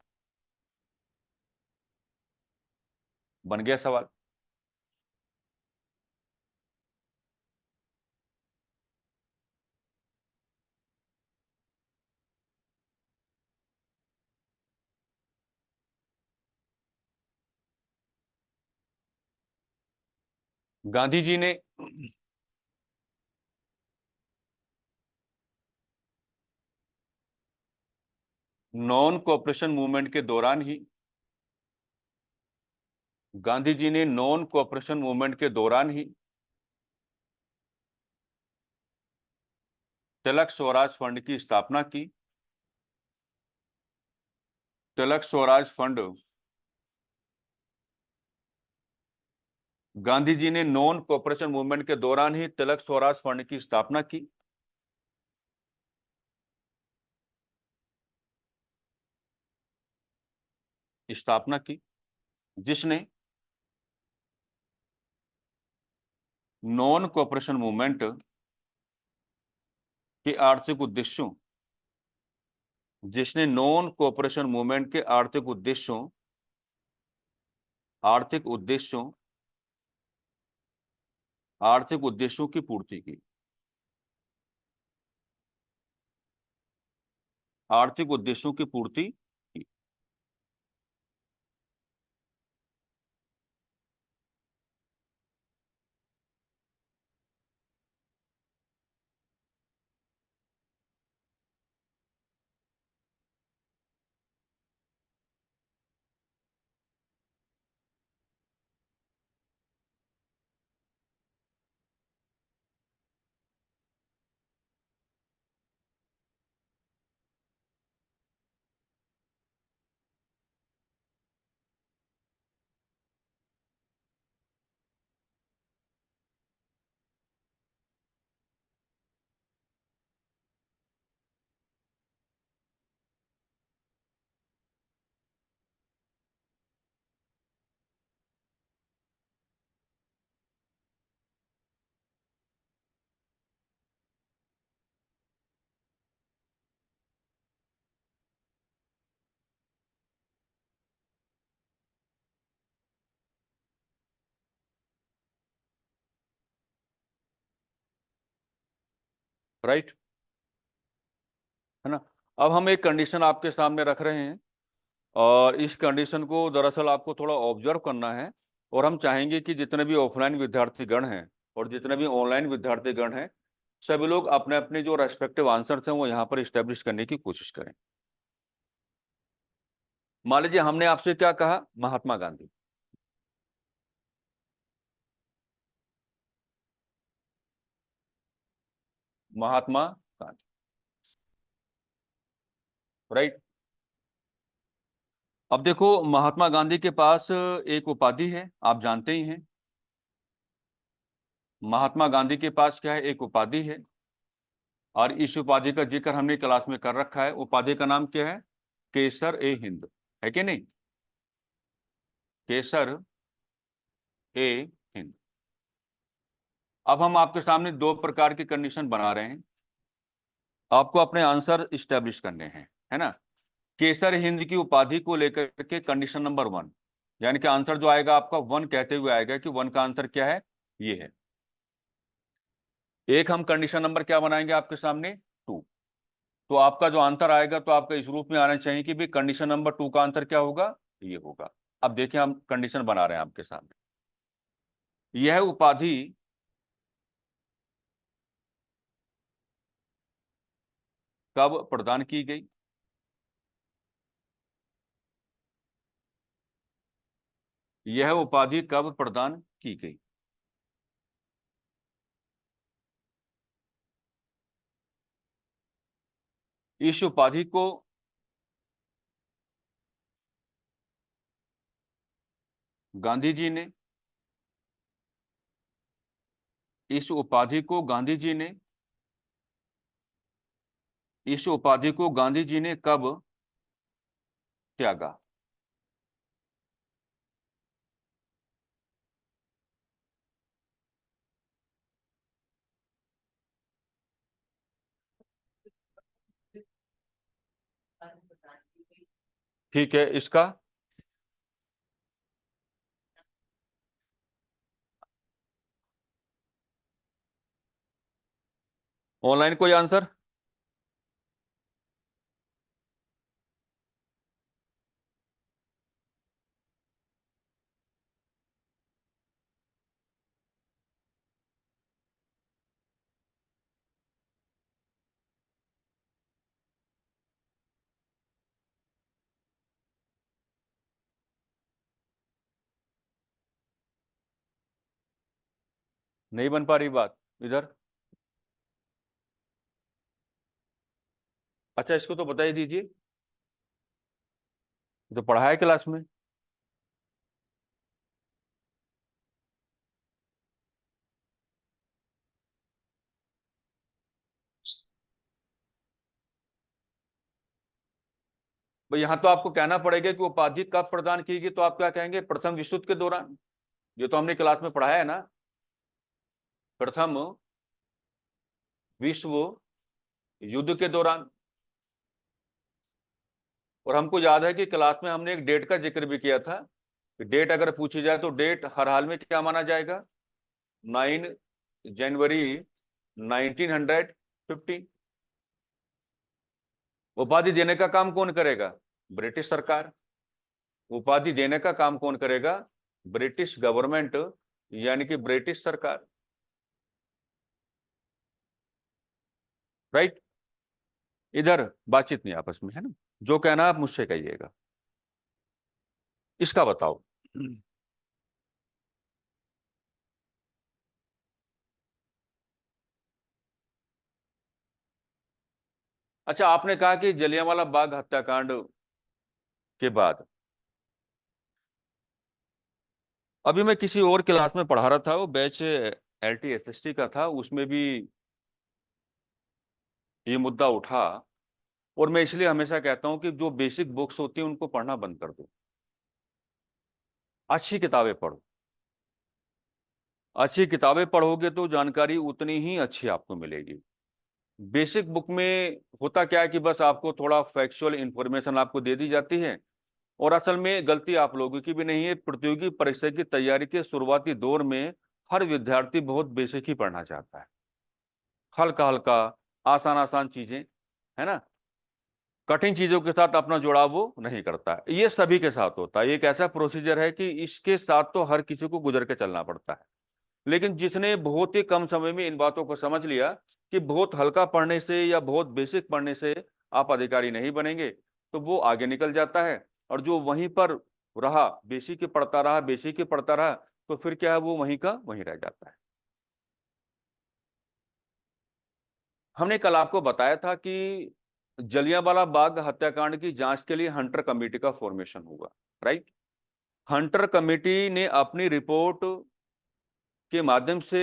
बन गया सवाल। गांधी जी ने नॉन कोऑपरेशन मूवमेंट के दौरान ही गांधी जी ने नॉन कोऑपरेशन मूवमेंट के दौरान ही तिलक स्वराज फंड की स्थापना की। तिलक स्वराज फंड गांधी जी ने नॉन कोऑपरेशन मूवमेंट के दौरान ही तिलक स्वराज फंड की स्थापना की। स्थापना की जिसने नॉन कोऑपरेशन मूवमेंट के आर्थिक उद्देश्यों जिसने नॉन कोऑपरेशन मूवमेंट के आर्थिक उद्देश्यों आर्थिक उद्देश्यों की पूर्ति की। आर्थिक उद्देश्यों की पूर्ति की। राइट, है ना। अब हम एक कंडीशन आपके सामने रख रहे हैं, और इस कंडीशन को दरअसल आपको थोड़ा ऑब्जर्व करना है, और हम चाहेंगे कि जितने भी ऑफलाइन विद्यार्थीगण हैं और जितने भी ऑनलाइन विद्यार्थीगण हैं, सभी लोग अपने अपने जो रेस्पेक्टिव आंसर्स हैं वो यहाँ पर इस्टेब्लिश करने की कोशिश करें। मान लीजिए हमने आपसे क्या कहा, महात्मा गांधी। महात्मा गांधी, राइट। अब देखो, महात्मा गांधी के पास एक उपाधि है, आप जानते ही हैं। महात्मा गांधी के पास क्या है, एक उपाधि है, और इस उपाधि का जिक्र हमने क्लास में कर रखा है। उपाधि का नाम क्या है, केसर ए हिंद, है कि नहीं, केसर ए हिंद। अब हम आपके सामने दो प्रकार की कंडीशन बना रहे हैं, आपको अपने आंसर इस्टेब्लिश करने हैं, है ना। केसर हिंद की उपाधि को लेकर के कंडीशन नंबर 1, यानी कि आंसर जो आएगा आपका 1 कहते हुए आएगा कि 1 का आंसर क्या है, ये है। एक हम कंडीशन नंबर क्या बनाएंगे आपके सामने, 2। तो आपका जो आंसर आएगा तो आपका इस रूप में आना चाहिए कि भी कंडीशन नंबर 2 का आंसर क्या होगा, ये होगा। अब देखिए हम कंडीशन बना रहे हैं आपके सामने। यह उपाधि कब प्रदान की गई, यह उपाधि कब प्रदान की गई। इस उपाधि को गांधी जी ने, इस उपाधि को गांधी जी ने, इस उपाधि को गांधी जी ने कब त्यागा। ठीक है, इसका ऑनलाइन कोई आंसर, नहीं बन पा रही बात इधर। अच्छा, इसको तो बता ही दीजिए, तो पढ़ा है क्लास में। भाई यहाँ तो आपको कहना पड़ेगा कि उपाधि कब प्रदान की गई, तो आप क्या कहेंगे, प्रथम विश्व युद्ध के दौरान। ये तो हमने क्लास में पढ़ा है ना, प्रथम विश्व युद्ध के दौरान। और हमको याद है कि क्लास में हमने एक डेट का जिक्र भी किया था, कि डेट अगर पूछी जाए तो डेट हर हाल में क्या माना जाएगा, 9 जनवरी 1915। उपाधि देने का काम कौन करेगा, ब्रिटिश सरकार। उपाधि देने का काम कौन करेगा, ब्रिटिश गवर्नमेंट, यानी कि ब्रिटिश सरकार, राइट। इधर बातचीत नहीं आपस में, है ना, जो कहना आप मुझसे कहिएगा। इसका बताओ। अच्छा, आपने कहा कि जलियांवाला बाग हत्याकांड के बाद, अभी मैं किसी और क्लास में पढ़ा रहा था, वो बैच LTSST का था, उसमें भी ये मुद्दा उठा। और मैं इसलिए हमेशा कहता हूं कि जो बेसिक बुक्स होती हैं उनको पढ़ना बंद कर दो, अच्छी किताबें पढ़ो। अच्छी किताबें पढ़ोगे तो जानकारी उतनी ही अच्छी आपको मिलेगी। बेसिक बुक में होता क्या है कि बस आपको थोड़ा फैक्चुअल इंफॉर्मेशन आपको दे दी जाती है, और असल में गलती आप लोगों की भी नहीं है। प्रतियोगी परीक्षा की तैयारी के शुरुआती दौर में हर विद्यार्थी बहुत बेसिक ही पढ़ना चाहता है, हल्का हल्का, आसान आसान चीजें, है ना, कठिन चीजों के साथ अपना जुड़ाव वो नहीं करता है। ये सभी के साथ होता है, ये एक ऐसा प्रोसीजर है कि इसके साथ तो हर किसी को गुजर के चलना पड़ता है। लेकिन जिसने बहुत ही कम समय में इन बातों को समझ लिया कि बहुत हल्का पढ़ने से या बहुत बेसिक पढ़ने से आप अधिकारी नहीं बनेंगे, तो वो आगे निकल जाता है। और जो वहीं पर रहा, बेसिक ही पढ़ता रहा, बेसिक ही पढ़ता रहा, तो फिर क्या है, वो वहीं का वहीं रह जाता है। हमने कल आपको बताया था कि जलियांवाला बाग हत्याकांड की जांच के लिए हंटर कमेटी का फॉर्मेशन हुआ, राइट। हंटर कमेटी ने अपनी रिपोर्ट के माध्यम से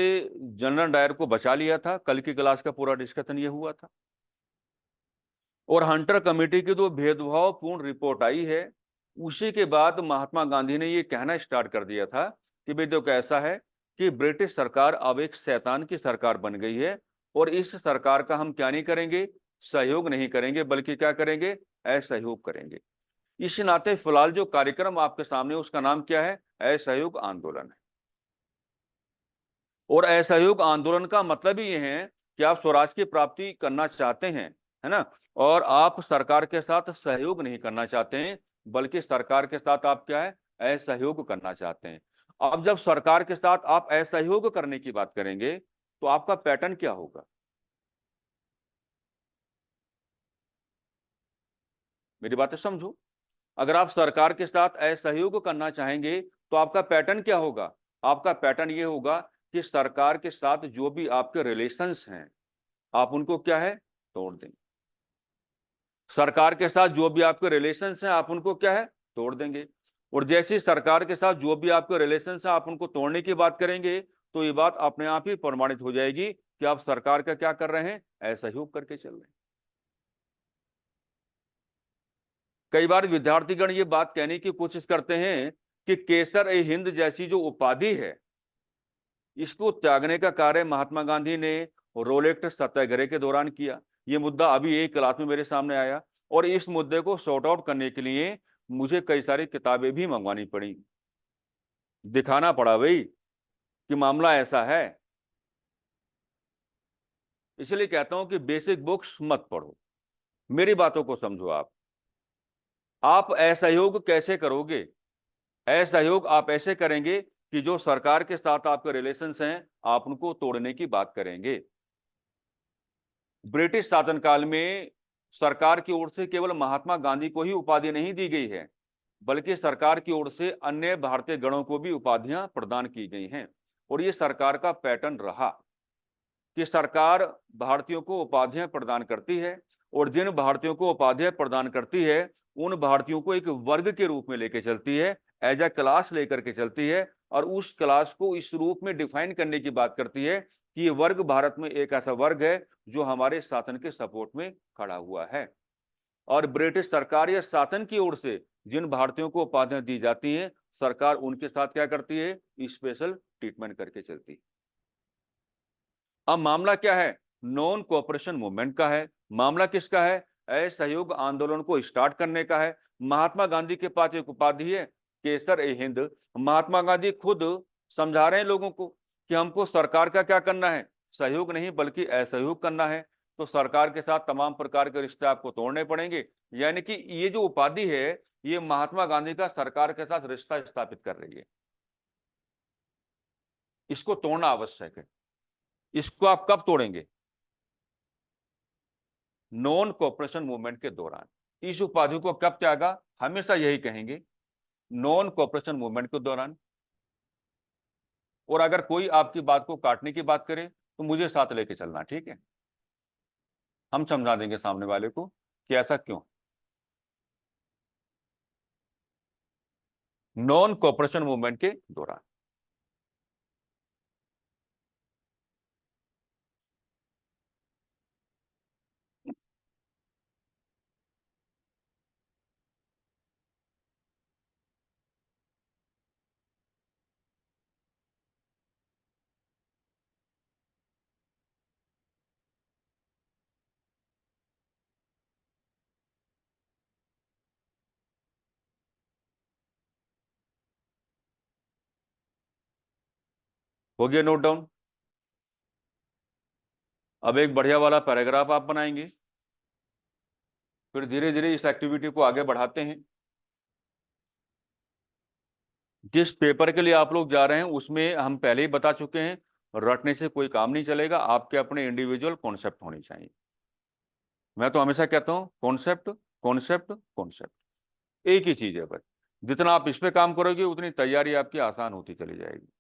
जनरल डायर को बचा लिया था। कल की क्लास का पूरा डिस्कशन ये हुआ था। और हंटर कमेटी की जो भेदभावपूर्ण रिपोर्ट आई है, उसी के बाद महात्मा गांधी ने ये कहना स्टार्ट कर दिया था कि भाई देखो ऐसा है कि ब्रिटिश सरकार अब एक शैतान की सरकार बन गई है, और इस सरकार का हम क्या नहीं करेंगे, सहयोग नहीं करेंगे, बल्कि क्या करेंगे, असहयोग करेंगे। इस नाते फिलहाल जो कार्यक्रम आपके सामने, उसका नाम क्या है, असहयोग आंदोलन है। और असहयोग आंदोलन का मतलब ही ये है कि आप स्वराज की प्राप्ति करना चाहते हैं, है ना, और आप सरकार के साथ सहयोग नहीं करना चाहते हैं, बल्कि सरकार के साथ आप क्या है, असहयोग करना चाहते हैं। अब जब सरकार के साथ आप असहयोग करने की बात करेंगे, तो आपका पैटर्न क्या होगा, मेरी बातें समझो। अगर आप सरकार के साथ असहयोग करना चाहेंगे, तो आपका पैटर्न क्या होगा, आपका पैटर्न ये होगा कि सरकार के साथ जो भी आपके रिलेशंस हैं, आप उनको क्या है, तोड़ देंगे। सरकार के साथ जो भी आपके रिलेशंस हैं, आप उनको क्या है, तोड़ देंगे। और जैसे ही सरकार के साथ जो भी आपके रिलेशंस हैं, आप उनको तोड़ने की बात करेंगे, तो ये बात अपने आप ही प्रमाणित हो जाएगी कि आप सरकार का क्या कर रहे हैं, असहयोग करके चल रहे हैं। कई बार विद्यार्थीगण ये बात कहने की कोशिश करते हैं कि केसर ए हिंद जैसी जो उपाधि है, इसको त्यागने का कार्य महात्मा गांधी ने रोलेट सत्याग्रह के दौरान किया। ये मुद्दा अभी एक क्लास में मेरे सामने आया, और इस मुद्दे को सॉर्ट आउट करने के लिए मुझे कई सारी किताबें भी मंगवानी पड़ी, दिखाना पड़ा भाई कि मामला ऐसा है। इसलिए कहता हूं कि बेसिक बुक्स मत पढ़ो, मेरी बातों को समझो। आप असहयोग कैसे करोगे, असहयोग आप ऐसे करेंगे कि जो सरकार के साथ आपके रिलेशंस हैं, आप उनको तोड़ने की बात करेंगे। ब्रिटिश शासनकाल में सरकार की ओर से केवल महात्मा गांधी को ही उपाधि नहीं दी गई है, बल्कि सरकार की ओर से अन्य भारतीय गणों को भी उपाधियां प्रदान की गई हैं। और ये सरकार का पैटर्न रहा कि सरकार भारतीयों को उपाधियां प्रदान करती है, और जिन भारतीयों को उपाधियां प्रदान करती है, उन भारतीयों को एक वर्ग के रूप में लेके चलती है, एज ए क्लास लेकर के चलती है, और उस क्लास को इस रूप में डिफाइन करने की बात करती है कि ये वर्ग भारत में एक ऐसा वर्ग है जो हमारे शासन के सपोर्ट में खड़ा हुआ है। और ब्रिटिश सरकार या शासन की ओर से जिन भारतीयों को उपाधियां दी जाती हैं, सरकार उनके साथ क्या करती है, स्पेशल ट्रीटमेंट करके चलती है। अब मामला क्या है, नॉन कोऑपरेशन मूवमेंट का है। मामला किसका है, असहयोग आंदोलन को स्टार्ट करने का है। महात्मा गांधी के पास एक उपाधि है, केसर ए हिंद। महात्मा गांधी खुद समझा रहे हैं लोगों को कि हमको सरकार का क्या करना है, सहयोग नहीं बल्कि असहयोग करना है। तो सरकार के साथ तमाम प्रकार के रिश्ते आपको तोड़ने पड़ेंगे। यानी कि ये जो उपाधि है, ये महात्मा गांधी का सरकार के साथ रिश्ता स्थापित कर रही है। इसको तोड़ना आवश्यक है। इसको आप कब तोड़ेंगे, नॉन कोऑपरेशन मूवमेंट के दौरान। इस उपाधि को कब त्यागा, हमेशा यही कहेंगे, नॉन कोऑपरेशन मूवमेंट के दौरान। और अगर कोई आपकी बात को काटने की बात करे, तो मुझे साथ लेके चलना, ठीक है, हम समझा देंगे सामने वाले को कि ऐसा क्यों। नॉन कोऑपरेशन मूवमेंट के दौरान हो गया नोट डाउन। अब एक बढ़िया वाला पैराग्राफ आप बनाएंगे, फिर धीरे धीरे इस एक्टिविटी को आगे बढ़ाते हैं। जिस पेपर के लिए आप लोग जा रहे हैं उसमें हम पहले ही बता चुके हैं, रटने से कोई काम नहीं चलेगा, आपके अपने इंडिविजुअल कॉन्सेप्ट होने चाहिए। मैं तो हमेशा कहता हूं कॉन्सेप्ट कॉन्सेप्ट कॉन्सेप्ट, एक ही चीज है बस। जितना आप इस पे काम करोगे उतनी तैयारी आपकी आसान होती चली जाएगी।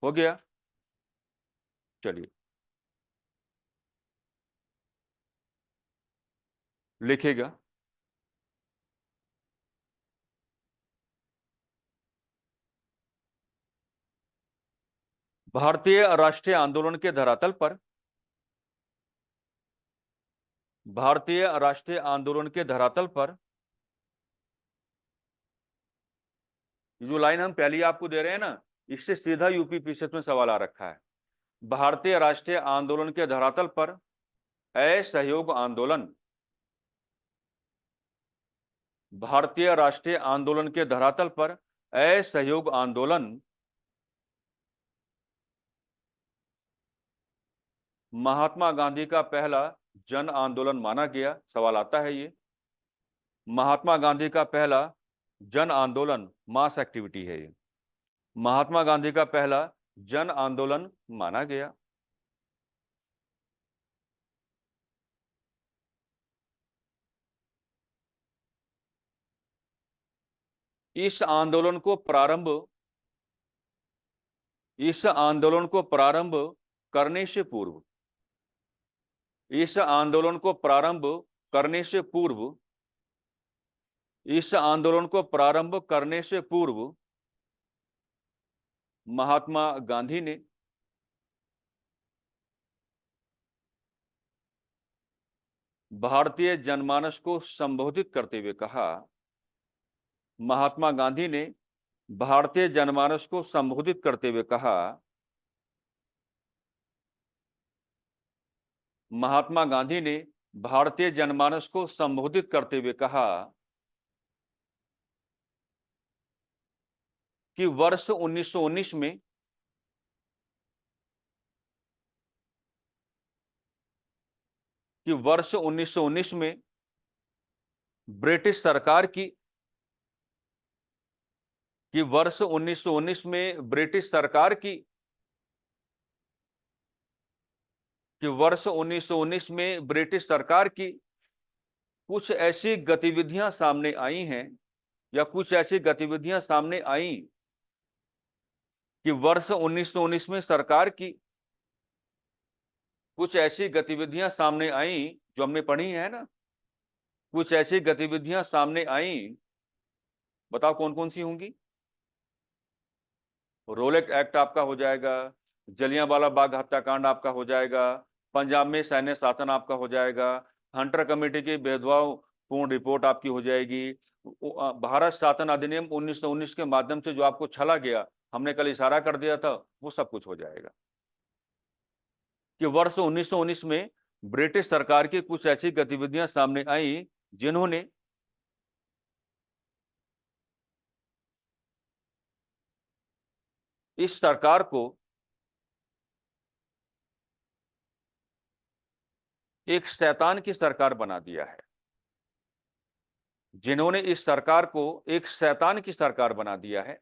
हो गया, चलिए लिखेगा। भारतीय राष्ट्रीय आंदोलन के धरातल पर, भारतीय राष्ट्रीय आंदोलन के धरातल पर, जो लाइन हम पहले आपको दे रहे हैं ना, इससे सीधा यूपी पीसीएस में सवाल आ रखा है। भारतीय राष्ट्रीय आंदोलन के धरातल पर असहयोग आंदोलन, भारतीय राष्ट्रीय आंदोलन के धरातल पर असहयोग आंदोलन महात्मा गांधी का पहला जन आंदोलन माना गया। सवाल आता है ये, महात्मा गांधी का पहला जन आंदोलन, मास एक्टिविटी है ये, महात्मा गांधी का पहला जन आंदोलन माना गया। इस आंदोलन को प्रारंभ, इस आंदोलन को प्रारंभ करने से पूर्व, इस आंदोलन को प्रारंभ करने से पूर्व, इस आंदोलन को प्रारंभ करने से पूर्व महात्मा गांधी ने भारतीय जनमानस को संबोधित करते हुए कहा, महात्मा गांधी ने भारतीय जनमानस को संबोधित करते हुए कहा, महात्मा गांधी ने भारतीय जनमानस को संबोधित करते हुए कहा कि वर्ष 1919 में, कि वर्ष 1919 में ब्रिटिश सरकार की, कि वर्ष 1919 में ब्रिटिश सरकार की, कि वर्ष 1919 में ब्रिटिश सरकार की कुछ ऐसी गतिविधियां सामने आई हैं, या कुछ ऐसी गतिविधियां सामने आई कि वर्ष 1919 में सरकार की कुछ ऐसी गतिविधियां सामने आई जो हमने पढ़ी है ना, कुछ ऐसी गतिविधियां सामने आई, बताओ कौन कौन सी होंगी। रोलेट एक्ट आपका हो जाएगा, जलियांवाला बाग हत्याकांड आपका हो जाएगा, पंजाब में सैन्य शासन आपका हो जाएगा, हंटर कमेटी की भेदभाव पूर्ण रिपोर्ट आपकी हो जाएगी, भारत शासन अधिनियम 1919 के माध्यम से जो आपको छला गया, हमने कल इशारा कर दिया था, वो सब कुछ हो जाएगा। कि वर्ष 1919 में ब्रिटिश सरकार की कुछ ऐसी गतिविधियां सामने आई जिन्होंने इस सरकार को एक शैतान की सरकार बना दिया है, जिन्होंने इस सरकार को एक शैतान की सरकार बना दिया है।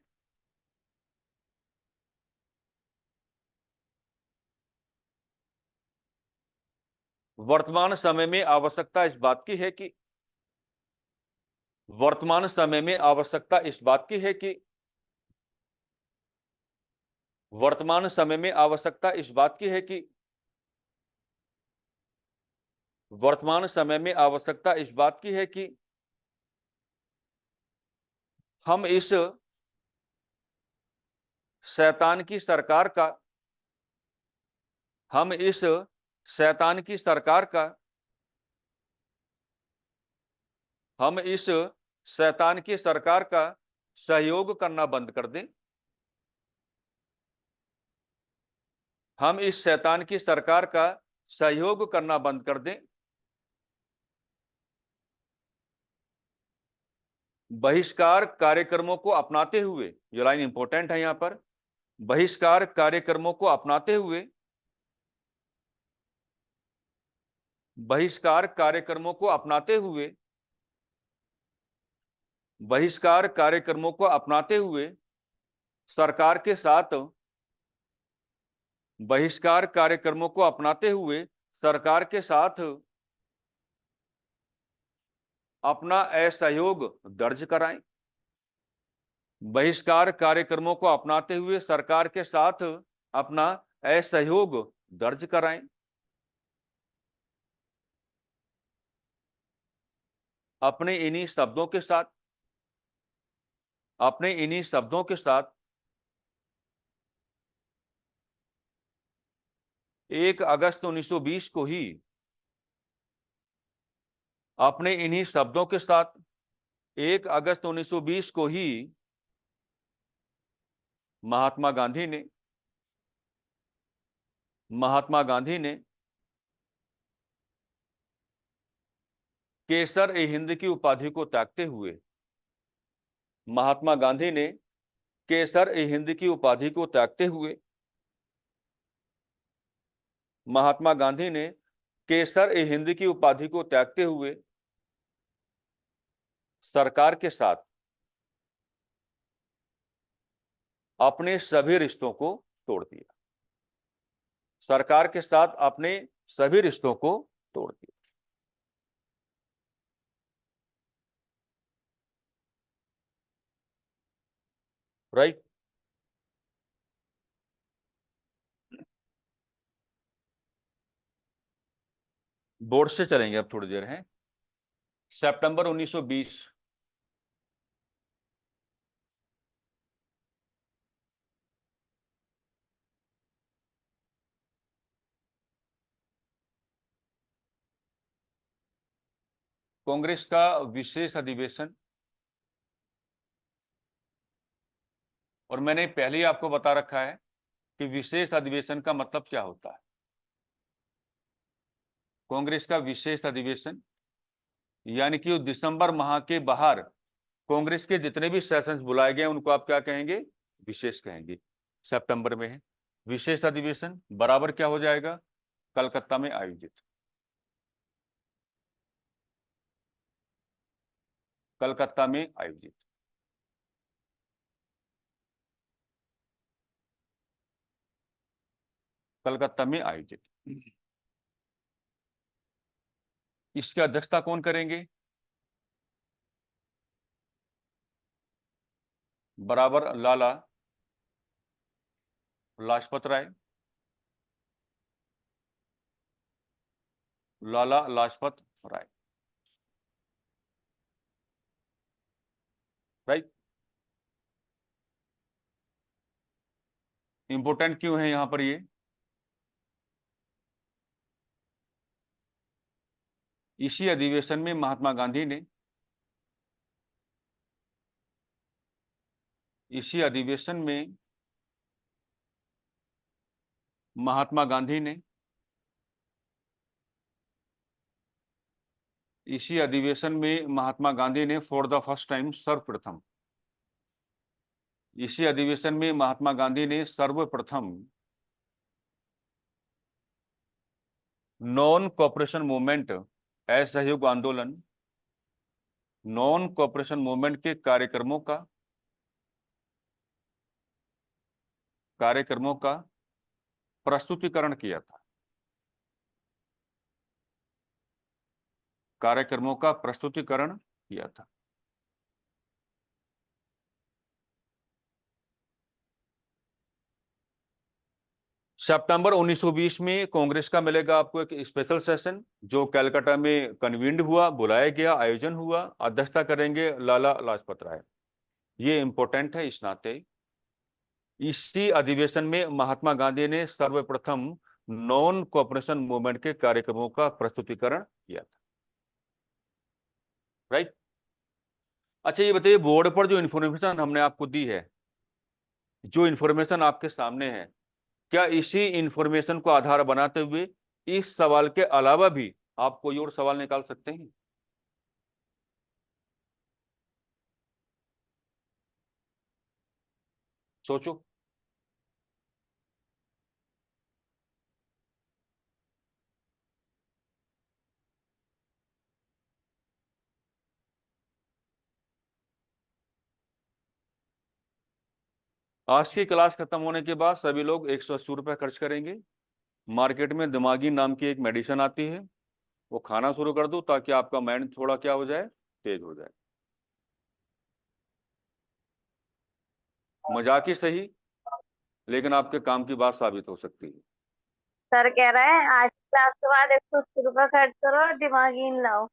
वर्तमान समय में आवश्यकता इस बात की है कि, वर्तमान समय में आवश्यकता इस बात की है कि, वर्तमान समय में आवश्यकता इस बात की है कि, वर्तमान समय में आवश्यकता इस बात की है कि हम इस शैतान की सरकार का, हम इस शैतान की सरकार का, हम इस शैतान की सरकार का सहयोग करना बंद कर दें, हम इस शैतान की सरकार का सहयोग करना बंद कर दें, बहिष्कार कार्यक्रमों को अपनाते हुए, ये लाइन इंपॉर्टेंट है यहां पर, बहिष्कार कार्यक्रमों को अपनाते हुए, बहिष्कार कार्यक्रमों को अपनाते हुए, बहिष्कार कार्यक्रमों को अपनाते हुए सरकार के साथ, बहिष्कार कार्यक्रमों को अपनाते हुए सरकार के साथ अपना असहयोग दर्ज कराएं। बहिष्कार कार्यक्रमों को अपनाते हुए सरकार के साथ अपना असहयोग दर्ज कराएं। अपने इन्हीं शब्दों के साथ, अपने इन्हीं शब्दों के साथ 1 अगस्त 1920 को ही, अपने इन्हीं शब्दों के साथ 1 अगस्त 1920 को ही महात्मा गांधी ने, महात्मा गांधी ने केसर-ए-हिंद की उपाधि को त्यागते हुए, महात्मा गांधी ने केसर-ए-हिंद की उपाधि को त्यागते हुए, महात्मा गांधी ने केसर-ए-हिंद की उपाधि को त्यागते हुए सरकार के साथ अपने सभी रिश्तों को तोड़ दिया। सरकार के साथ अपने सभी रिश्तों को तोड़ दिया। राइट। बोर्ड से चलेंगे अब थोड़ी देर है। सितंबर 1920, कांग्रेस का विशेष अधिवेशन। और मैंने पहले ही आपको बता रखा है कि विशेष अधिवेशन का मतलब क्या होता है। कांग्रेस का विशेष अधिवेशन यानी कि दिसंबर माह के बाहर कांग्रेस के जितने भी सेशंस बुलाए गए उनको आप क्या कहेंगे, विशेष कहेंगे। सितंबर में है विशेष अधिवेशन, बराबर क्या हो जाएगा, कलकत्ता में आयोजित, कलकत्ता में आयोजित। कलकत्ता में आयोजित। इसकी अध्यक्षता कौन करेंगे, बराबर लाला लाजपत राय, लाला लाजपत राय। राइट। इंपोर्टेंट क्यों है यहां पर ये, इसी अधिवेशन में महात्मा गांधी ने, इसी अधिवेशन में महात्मा गांधी ने, इसी अधिवेशन में महात्मा गांधी ने फॉर द फर्स्ट टाइम, सर्वप्रथम, इसी अधिवेशन में महात्मा गांधी ने सर्वप्रथम नॉन कोऑपरेशन मूवमेंट, असहयोग आंदोलन, नॉन कोऑपरेशन मूवमेंट के कार्यक्रमों का प्रस्तुतिकरण किया था, कार्यक्रमों का प्रस्तुतिकरण किया था। सितंबर 1920 में कांग्रेस का मिलेगा आपको एक स्पेशल सेशन जो कलकत्ता में कन्वीन्ड हुआ, बुलाया गया, आयोजन हुआ, अध्यक्षता करेंगे लाला लाजपत राय। ये इंपॉर्टेंट है इस नाते। इसी अधिवेशन में महात्मा गांधी ने सर्वप्रथम नॉन कोऑपरेशन मूवमेंट के कार्यक्रमों का प्रस्तुतिकरण किया था। राइट। अच्छा ये बताइए, बोर्ड पर जो इन्फॉर्मेशन हमने आपको दी है, जो इन्फॉर्मेशन आपके सामने है, क्या इसी इंफॉर्मेशन को आधार बनाते हुए इस सवाल के अलावा भी आप कोई और सवाल निकाल सकते हैं? सोचो। आज की क्लास खत्म होने के बाद सभी लोग 180 रुपये खर्च करेंगे। मार्केट में दिमागी नाम की एक मेडिसिन आती है, वो खाना शुरू कर दो ताकि आपका माइंड थोड़ा क्या हो जाए, तेज हो जाए। मजाक ही सही, लेकिन आपके काम की बात साबित हो सकती है। सर कह रहे हैं आज क्लास के बाद 180 रुपये खर्च करो और दिमागी लाओ।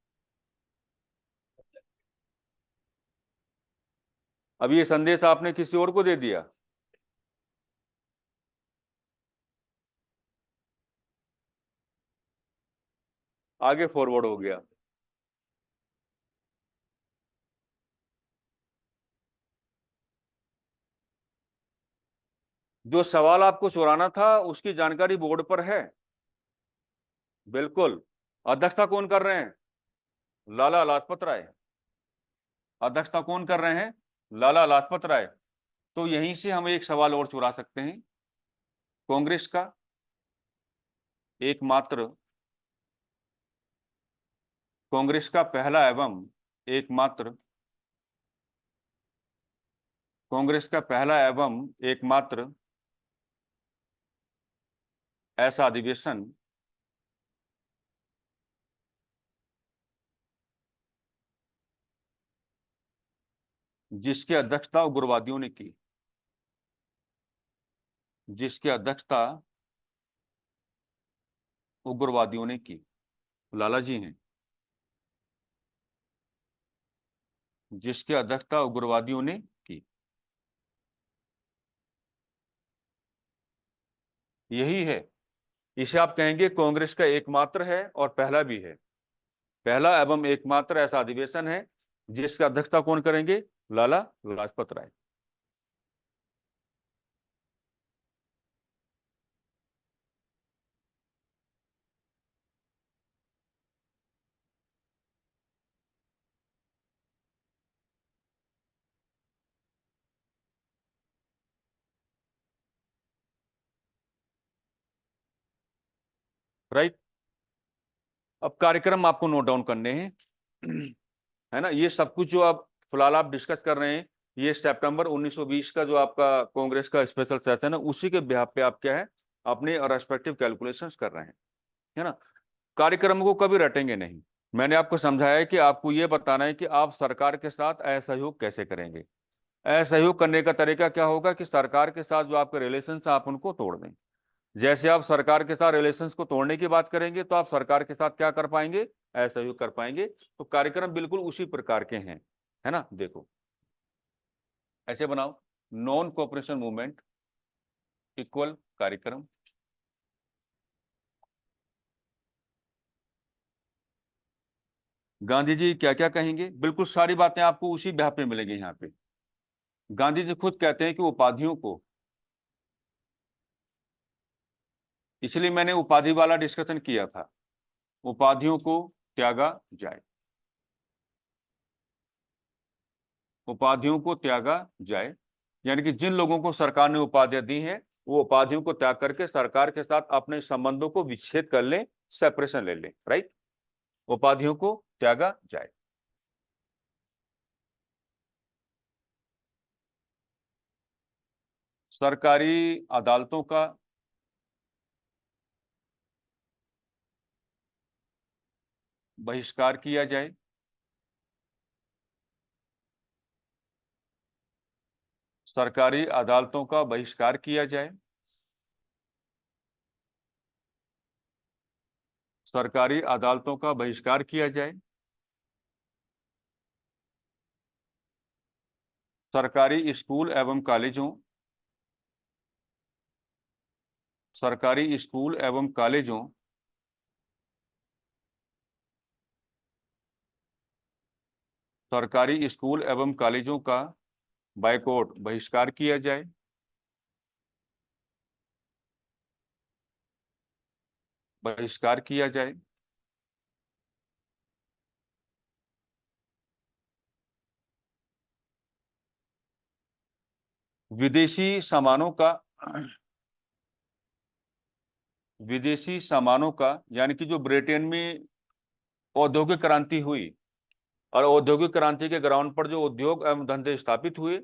अब ये संदेश आपने किसी और को दे दिया। आगे फॉरवर्ड हो गया। जो सवाल आपको चुराना था उसकी जानकारी बोर्ड पर है। बिल्कुल। अध्यक्षता कौन कर रहे हैं? लाला लाजपत राय। अध्यक्षता कौन कर रहे हैं? लाला लाजपत राय। तो यहीं से हम एक सवाल और चुरा सकते हैं। कांग्रेस का एकमात्र कांग्रेस का पहला एवं एकमात्र कांग्रेस का पहला एवं एकमात्र ऐसा अधिवेशन जिसकी अध्यक्षता उग्रवादियों ने की, जिसकी अध्यक्षता उग्रवादियों ने की, लाला जी हैं। जिसकी अध्यक्षता उग्रवादियों ने की, यही है। इसे आप कहेंगे कांग्रेस का एकमात्र है और पहला भी है। पहला एवं एकमात्र ऐसा अधिवेशन है जिसकी अध्यक्षता कौन करेंगे? लाला लाजपत राय। राइट। अब कार्यक्रम आपको नोट डाउन करने हैं। है ना, ये सब कुछ जो आप फिलहाल आप डिस्कस कर रहे हैं, ये सितंबर 1920 का जो आपका कांग्रेस का स्पेशल सेशन है, उसी के बिहाफ पे आप क्या है, अपने रेस्पेक्टिव कैलकुलेशंस कर रहे हैं। है ना। कार्यक्रम को कभी रटेंगे नहीं। मैंने आपको समझाया है कि आपको ये बताना है कि आप सरकार के साथ असहयोग कैसे करेंगे। असहयोग करने का तरीका क्या होगा कि सरकार के साथ जो आपके रिलेशन आप उनको तोड़ दें। जैसे आप सरकार के साथ रिलेशंस को तोड़ने की बात करेंगे तो आप सरकार के साथ क्या कर पाएंगे? असहयोग कर पाएंगे। तो कार्यक्रम बिल्कुल उसी प्रकार के हैं। है ना, देखो ऐसे बनाओ, नॉन कोऑपरेशन मूवमेंट इक्वल कार्यक्रम। गांधी जी क्या क्या कहेंगे, बिल्कुल सारी बातें आपको उसी ब्याह पे मिलेंगी यहाँ पे। गांधी जी खुद कहते हैं कि उपाधियों को, इसलिए मैंने उपाधि वाला डिस्कशन किया था, उपाधियों को त्यागा जाए। उपाधियों को त्यागा जाए, यानी कि जिन लोगों को सरकार ने उपाधियां दी हैं वो उपाधियों को त्याग करके सरकार के साथ अपने संबंधों को विच्छेद कर लें, सेपरेशन ले लें। राइट। उपाधियों को त्यागा जाए। सरकारी अदालतों का बहिष्कार किया जाए। सरकारी अदालतों का बहिष्कार किया जाए। सरकारी अदालतों का बहिष्कार किया जाए। सरकारी स्कूल एवं कॉलेजों सरकारी स्कूल एवं कॉलेजों सरकारी स्कूल एवं कॉलेजों का बायकॉट बहिष्कार किया जाए। बहिष्कार किया जाए। विदेशी सामानों का विदेशी सामानों का, यानी कि जो ब्रिटेन में औद्योगिक क्रांति हुई और औद्योगिक क्रांति के ग्राउंड पर जो उद्योग एवं धंधे स्थापित हुए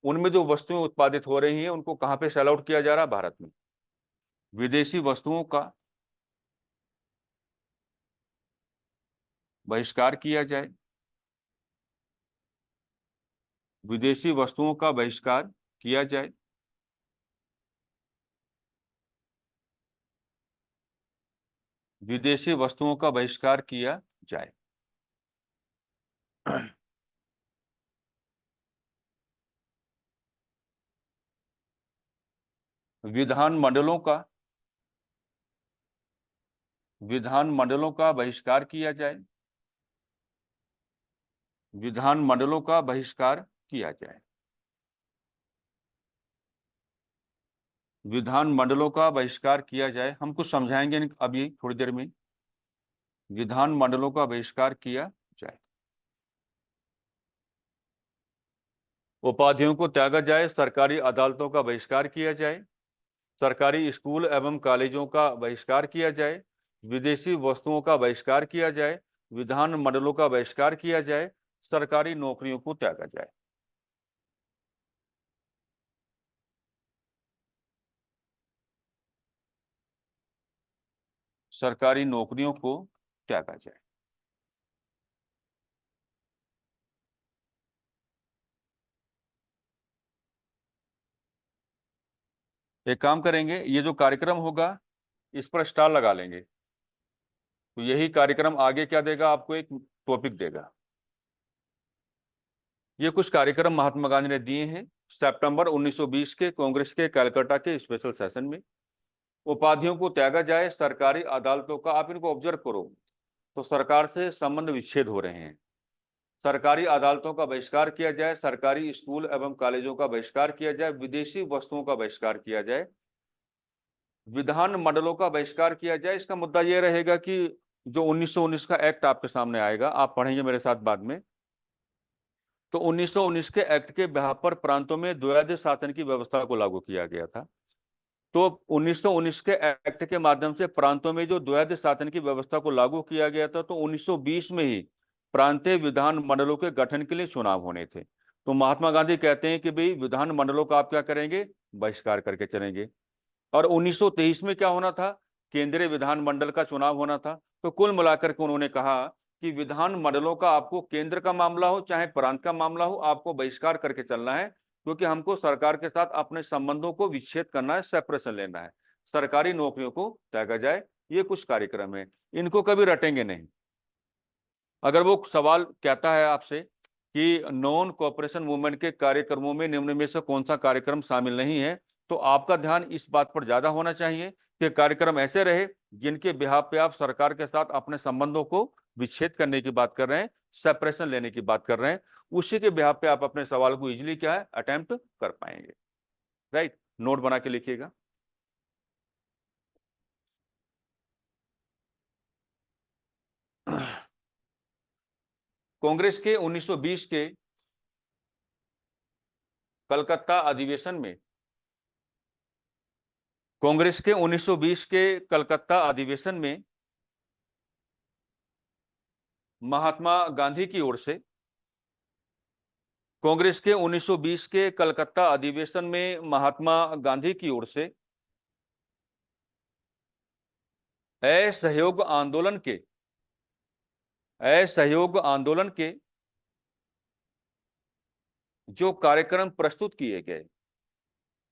उनमें जो वस्तुएं उत्पादित हो रही हैं उनको कहां पे सेल आउट किया जा रहा है? भारत में। विदेशी वस्तुओं का बहिष्कार किया जाए, विदेशी वस्तुओं का बहिष्कार किया जाए, विदेशी वस्तुओं का बहिष्कार किया जाए। विधानमंडलों का बहिष्कार किया जाए, विधानमंडलों का बहिष्कार किया जाए, विधानमंडलों का बहिष्कार किया जाए। हम कुछ समझाएंगे अभी थोड़ी देर में। विधानमंडलों का बहिष्कार किया जाए, उपाधियों को त्यागा जाए, सरकारी अदालतों का बहिष्कार किया जाए, सरकारी स्कूल एवं कॉलेजों का बहिष्कार किया जाए, विदेशी वस्तुओं का बहिष्कार किया जाए, विधानमंडलों का बहिष्कार किया जाए, सरकारी नौकरियों को त्यागा जाए। सरकारी नौकरियों को त्यागा जाए। एक काम करेंगे, ये जो कार्यक्रम होगा इस पर स्टार लगा लेंगे, तो यही कार्यक्रम आगे क्या देगा? आपको एक टॉपिक देगा। ये कुछ कार्यक्रम महात्मा गांधी ने दिए हैं सितंबर 1920 के कांग्रेस के कलकत्ता के स्पेशल सेशन में। उपाधियों को त्यागा जाए, सरकारी अदालतों का, आप इनको ऑब्जर्व करो तो सरकार से संबंध विच्छेद हो रहे हैं। सरकारी अदालतों का बहिष्कार किया जाए, सरकारी स्कूल एवं कॉलेजों का बहिष्कार किया जाए, विदेशी वस्तुओं का बहिष्कार किया जाए, विधानमंडलों का बहिष्कार किया जाए। इसका मुद्दा यह रहेगा कि जो 1919 का एक्ट आपके सामने आएगा, आप पढ़ेंगे मेरे साथ बाद में, तो 1919 के एक्ट के बिहाफ पर प्रांतों में द्वैध शासन की व्यवस्था को लागू किया गया था। तो 1919 के एक्ट के माध्यम से प्रांतों में जो द्वैध शासन की व्यवस्था को लागू किया गया था, तो 1920 में ही प्रांतीय विधान मंडलों के गठन के लिए चुनाव होने थे। तो महात्मा गांधी कहते हैं कि भाई विधान मंडलों का आप क्या करेंगे? बहिष्कार करके चलेंगे। और 1923 में क्या होना था? केंद्रीय विधानमंडल का चुनाव होना था। तो कुल मिलाकर के उन्होंने कहा कि विधान मंडलों का, आपको केंद्र का मामला हो चाहे प्रांत का मामला हो, आपको बहिष्कार करके चलना है, क्योंकि हमको सरकार के साथ अपने संबंधों को विच्छेद करना है, सेपरेशन लेना है। सरकारी नौकरियों को त्यागा जाए। ये कुछ कार्यक्रम है, इनको कभी रटेंगे नहीं। अगर वो सवाल कहता है आपसे कि नॉन कोऑपरेशन मूवमेंट के कार्यक्रमों में निम्न में से कौन सा कार्यक्रम शामिल नहीं है, तो आपका ध्यान इस बात पर ज्यादा होना चाहिए कि कार्यक्रम ऐसे रहे जिनके बिहाफ पे आप सरकार के साथ अपने संबंधों को विच्छेद करने की बात कर रहे हैं, सेपरेशन लेने की बात कर रहे हैं। उसी के बिहाफ पे आप अपने सवाल को इजीली क्या है, अटेम्प्ट कर पाएंगे। राइट, नोट बना के लिखिएगा। कांग्रेस के 1920 के कलकत्ता अधिवेशन में, कांग्रेस के 1920 के कलकत्ता अधिवेशन में महात्मा गांधी की ओर से, कांग्रेस के 1920 के कलकत्ता अधिवेशन में महात्मा गांधी की ओर से असहयोग आंदोलन के, असहयोग आंदोलन के जो कार्यक्रम प्रस्तुत किए गए,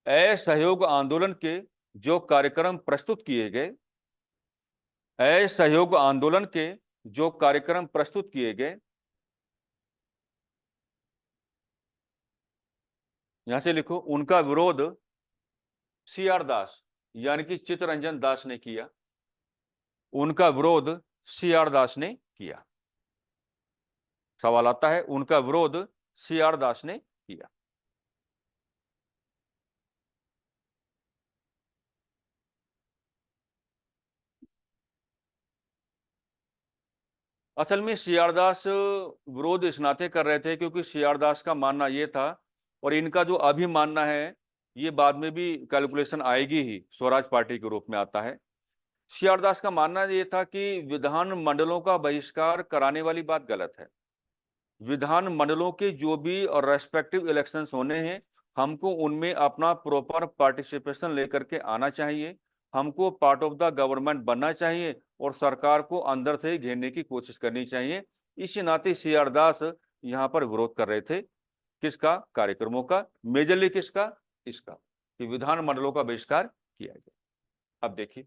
असहयोग आंदोलन के जो कार्यक्रम प्रस्तुत किए गए, असहयोग आंदोलन के जो कार्यक्रम प्रस्तुत किए गए, यहां से लिखो, उनका विरोध सीआर दास यानी कि चित्तरंजन दास ने किया। उनका विरोध सीआर दास ने किया। सवाल आता है, उनका विरोध सीआर दास ने किया। असल में सीआर दास विरोध इस नाते कर रहे थे क्योंकि सीआर दास का मानना यह था, और इनका जो अभी मानना है ये बाद में भी कैलकुलेशन आएगी ही, स्वराज पार्टी के रूप में आता है। सीआर दास का मानना यह था कि विधान मंडलों का बहिष्कार कराने वाली बात गलत है। विधान मंडलों के जो भी और रेस्पेक्टिव इलेक्शंस होने हैं हमको उनमें अपना प्रॉपर पार्टिसिपेशन लेकर के आना चाहिए, हमको पार्ट ऑफ द गवर्नमेंट बनना चाहिए और सरकार को अंदर से ही घेरने की कोशिश करनी चाहिए। इसी नाते सी.आर. दास यहाँ पर विरोध कर रहे थे। किसका? कार्यक्रमों का। मेजरली किसका? इसका, कि विधानमंडलों का बहिष्कार किया जाए। अब देखिए,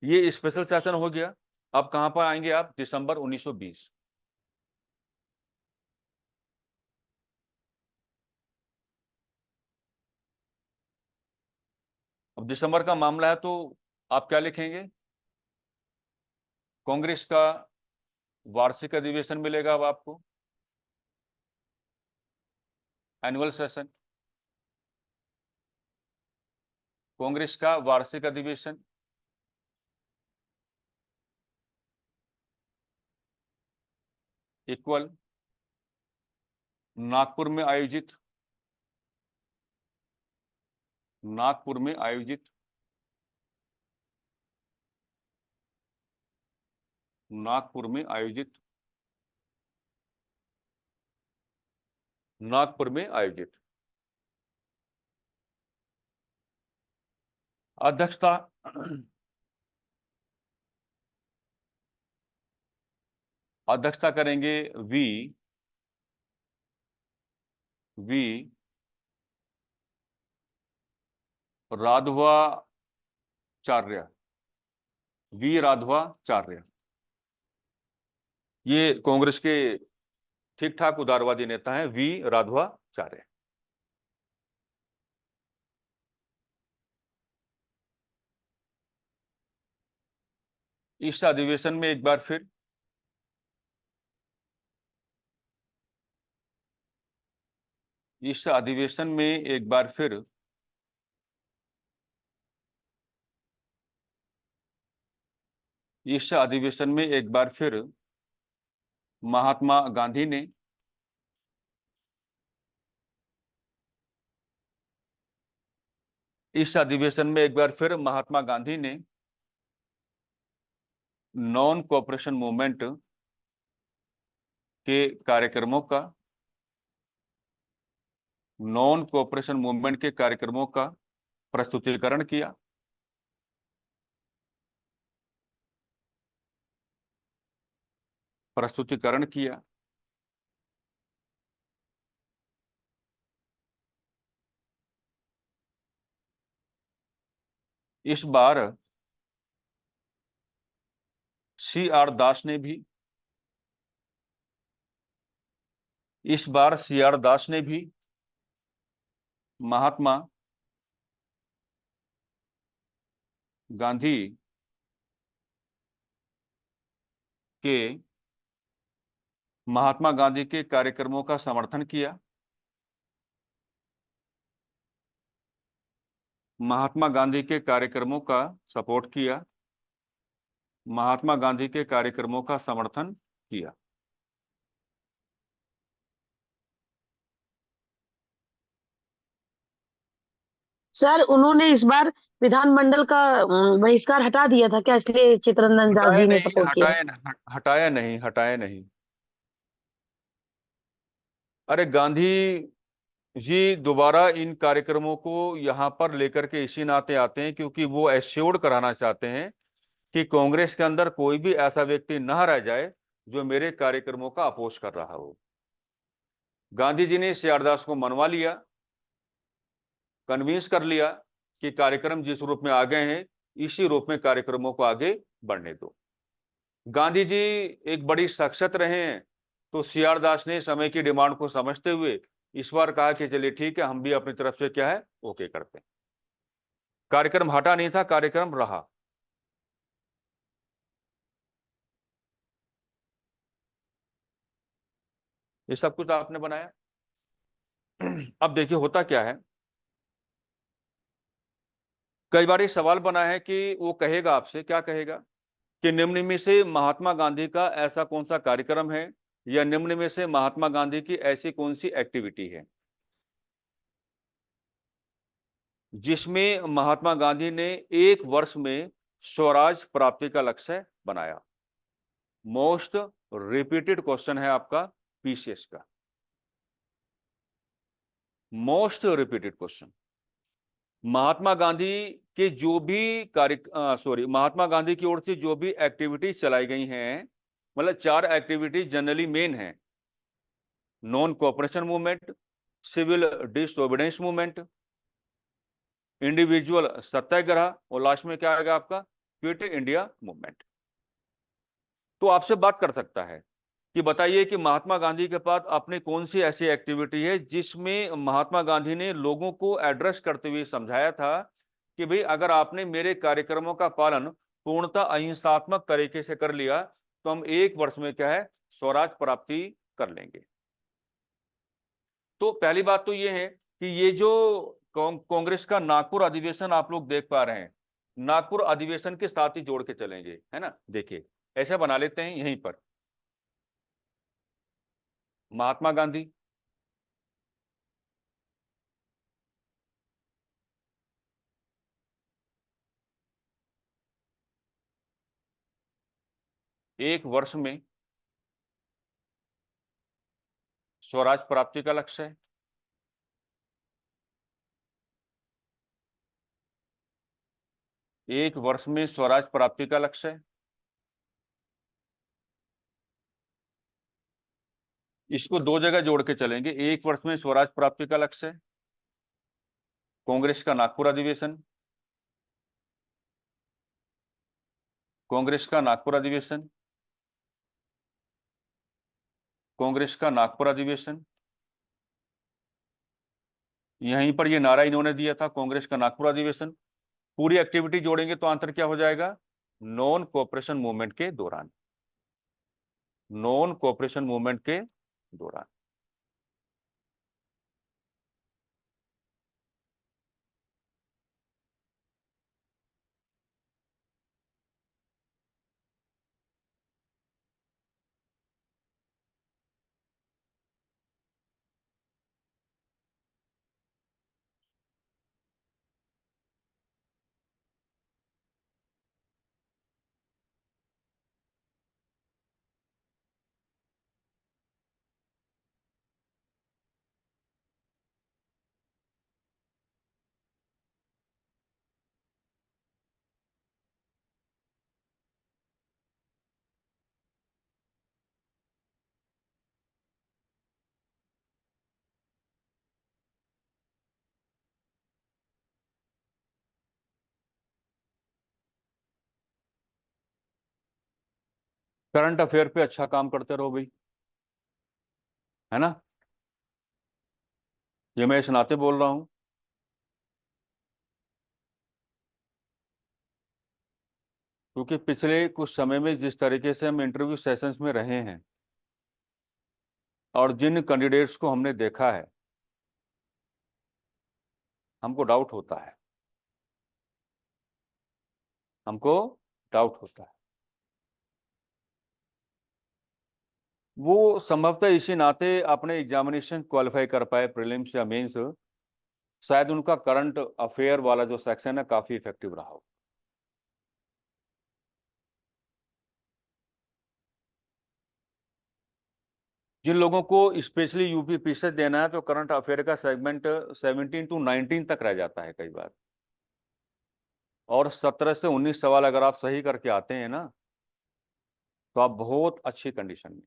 ये स्पेशल सेशन हो गया। अब कहां पर आएंगे आप? दिसंबर 1920। अब दिसंबर का मामला है तो आप क्या लिखेंगे? कांग्रेस का वार्षिक अधिवेशन मिलेगा अब आपको, एनुअल सेशन, कांग्रेस का वार्षिक अधिवेशन, इक्वल नागपुर में आयोजित, नागपुर में आयोजित, नागपुर में आयोजित, नागपुर में आयोजित। अध्यक्षता अध्यक्षता करेंगे वी राघवाचार्य, वी राघवाचार्य। ये कांग्रेस के ठीक ठाक उदारवादी नेता हैं, वी राघवाचार्य। इस अधिवेशन में एक बार फिर इस अधिवेशन में एक बार फिर इस अधिवेशन में एक बार फिर महात्मा गांधी ने इस अधिवेशन में एक बार फिर महात्मा गांधी ने नॉन कोऑपरेशन मूवमेंट के कार्यक्रमों का नॉन कोऑपरेशन मूवमेंट के कार्यक्रमों का प्रस्तुतिकरण किया। प्रस्तुतिकरण किया। इस बार सी.आर. दास ने भी इस बार सी.आर. दास ने भी महात्मा गांधी के महात्मा गांधी के कार्यक्रमों का समर्थन किया। महात्मा गांधी के कार्यक्रमों का सपोर्ट किया। महात्मा गांधी के कार्यक्रमों का समर्थन किया। सर उन्होंने इस बार विधानमंडल का बहिष्कार हटा दिया था क्या, इसलिए चित्तरंजन दास हटाया जी ने नहीं, सपोर्ट किया? हटाया नहीं, हटाया नहीं। अरे गांधी जी दोबारा इन कार्यक्रमों को यहाँ पर लेकर के इसी नाते आते हैं क्योंकि वो एश्योर्ड कराना चाहते हैं कि कांग्रेस के अंदर कोई भी ऐसा व्यक्ति न रह जाए जो मेरे कार्यक्रमों का अपोज कर रहा हो। गांधी जी ने सी.आर. दास को मनवा लिया, कन्विंस कर लिया कि कार्यक्रम जिस रूप में आ गए हैं इसी रूप में कार्यक्रमों को आगे बढ़ने दो। गांधी जी एक बड़ी शख्सियत रहे हैं, तो सी.आर. दास ने समय की डिमांड को समझते हुए इस बार कहा कि चलिए ठीक है, हम भी अपनी तरफ से क्या है ओके करते हैं। कार्यक्रम हटा नहीं था, कार्यक्रम रहा। ये सब कुछ आपने बनाया। अब देखिए होता क्या है, कई बार ये सवाल बना है कि वो कहेगा आपसे, क्या कहेगा कि निम्न में से महात्मा गांधी का ऐसा कौन सा कार्यक्रम है या निम्न में से महात्मा गांधी की ऐसी कौन सी एक्टिविटी है जिसमें महात्मा गांधी ने एक वर्ष में स्वराज प्राप्ति का लक्ष्य बनाया। मोस्ट रिपीटेड क्वेश्चन है आपका पीसीएस का। Most repeated question. Mahatma Gandhi के जो भी महात्मा गांधी की ओर से जो भी एक्टिविटीज चलाई गई हैं, मतलब 4 एक्टिविटीज जनरली मेन हैं: non cooperation movement, civil disobedience movement, individual satyagraha, और लास्ट में क्या आएगा आपका, क्विट इंडिया मूवमेंट। तो आपसे बात कर सकता है कि बताइए कि महात्मा गांधी के पास अपनी कौन सी ऐसी एक्टिविटी है जिसमें महात्मा गांधी ने लोगों को एड्रेस करते हुए समझाया था कि भाई अगर आपने मेरे कार्यक्रमों का पालन पूर्णतः अहिंसात्मक तरीके से कर लिया तो हम 1 वर्ष में क्या है, स्वराज प्राप्ति कर लेंगे। तो पहली बात तो ये है कि ये जो कांग्रेस का नागपुर अधिवेशन आप लोग देख पा रहे हैं, नागपुर अधिवेशन के साथ ही जोड़ के चलेंगे, है ना। देखिए ऐसा बना लेते हैं यहीं पर, महात्मा गांधी, एक वर्ष में स्वराज प्राप्ति का लक्ष्य है। एक वर्ष में स्वराज प्राप्ति का लक्ष्य है। इसको 2 जगह जोड़ के चलेंगे, 1 वर्ष में स्वराज प्राप्ति का लक्ष्य है, कांग्रेस का नागपुर अधिवेशन, कांग्रेस का नागपुर अधिवेशन, कांग्रेस का नागपुर अधिवेशन। यहीं पर ये नारा इन्होंने दिया था, कांग्रेस का नागपुर अधिवेशन। पूरी एक्टिविटी जोड़ेंगे तो आंसर क्या हो जाएगा, नॉन कोऑपरेशन मूवमेंट के दौरान, नॉन कोऑपरेशन मूवमेंट के दौरान। करंट अफेयर पे अच्छा काम करते रहो भाई, है ना। ये मैं इस नाते बोल रहा हूं क्योंकि पिछले कुछ समय में जिस तरीके से हम इंटरव्यू सेशंस में रहे हैं और जिन कैंडिडेट्स को हमने देखा है, हमको डाउट होता है, हमको डाउट होता है। वो संभवतः इसी नाते अपने एग्जामिनेशन क्वालिफाई कर पाए, प्रीलिम्स या मेंस, शायद उनका करंट अफेयर वाला जो सेक्शन है काफी इफेक्टिव रहा हो। जिन लोगों को स्पेशली यूपी पीसेस देना है तो करंट अफेयर का सेगमेंट 17 to 19 तक रह जाता है कई बार, और 17 से 19 सवाल अगर आप सही करके आते हैं ना तो आप बहुत अच्छी कंडीशन में,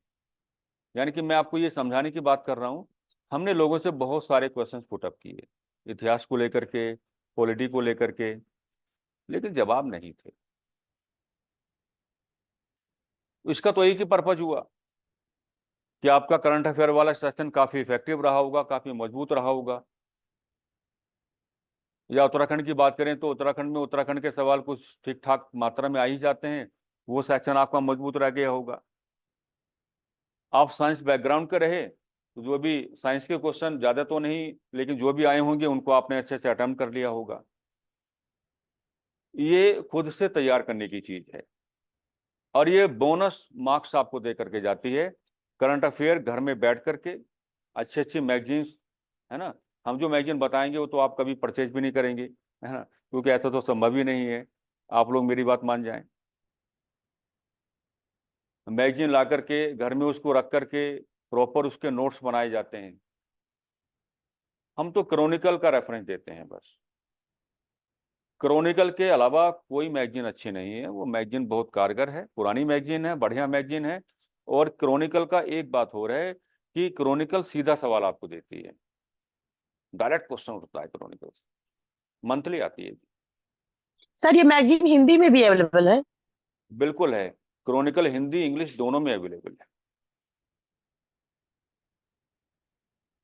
यानी कि मैं आपको ये समझाने की बात कर रहा हूँ, हमने लोगों से बहुत सारे क्वेश्चंस पुटअप किए इतिहास को लेकर के, पॉलिटी को लेकर के, लेकिन जवाब नहीं थे। इसका तो एक ही पर्पज हुआ कि आपका करंट अफेयर वाला सेशन काफी इफेक्टिव रहा होगा, काफी मजबूत रहा होगा। या उत्तराखंड की बात करें तो उत्तराखंड में उत्तराखंड के सवाल कुछ ठीक ठाक मात्रा में आ ही जाते हैं, वो सेक्शन आपका मजबूत रह गया होगा। आप साइंस बैकग्राउंड के रहे तो जो भी साइंस के क्वेश्चन ज़्यादा तो नहीं, लेकिन जो भी आए होंगे उनको आपने अच्छे से अटेम्प्ट कर लिया होगा। ये खुद से तैयार करने की चीज़ है और ये बोनस मार्क्स आपको दे करके जाती है। करंट अफेयर घर में बैठ करके अच्छी अच्छी मैगजीन्स, है ना, हम जो मैगजीन बताएंगे वो तो आप कभी परचेज भी नहीं करेंगे, है ना, क्योंकि ऐसा तो संभव ही नहीं है, आप लोग मेरी बात मान जाएं। मैगजीन ला करके घर में उसको रख करके प्रॉपर उसके नोट्स बनाए जाते हैं हम तो क्रॉनिकल का रेफरेंस देते हैं बस। क्रॉनिकल के अलावा कोई मैगजीन अच्छी नहीं है। वो मैगजीन बहुत कारगर है, पुरानी मैगजीन है, बढ़िया मैगजीन है। और क्रॉनिकल का एक बात हो रहा है कि क्रॉनिकल सीधा सवाल आपको देती है, डायरेक्ट क्वेश्चन उठता है क्रॉनिकल, मंथली आती है। सर ये मैगजीन हिंदी में भी अवेलेबल है? बिल्कुल है, क्रॉनिकल हिंदी इंग्लिश दोनों में अवेलेबल है।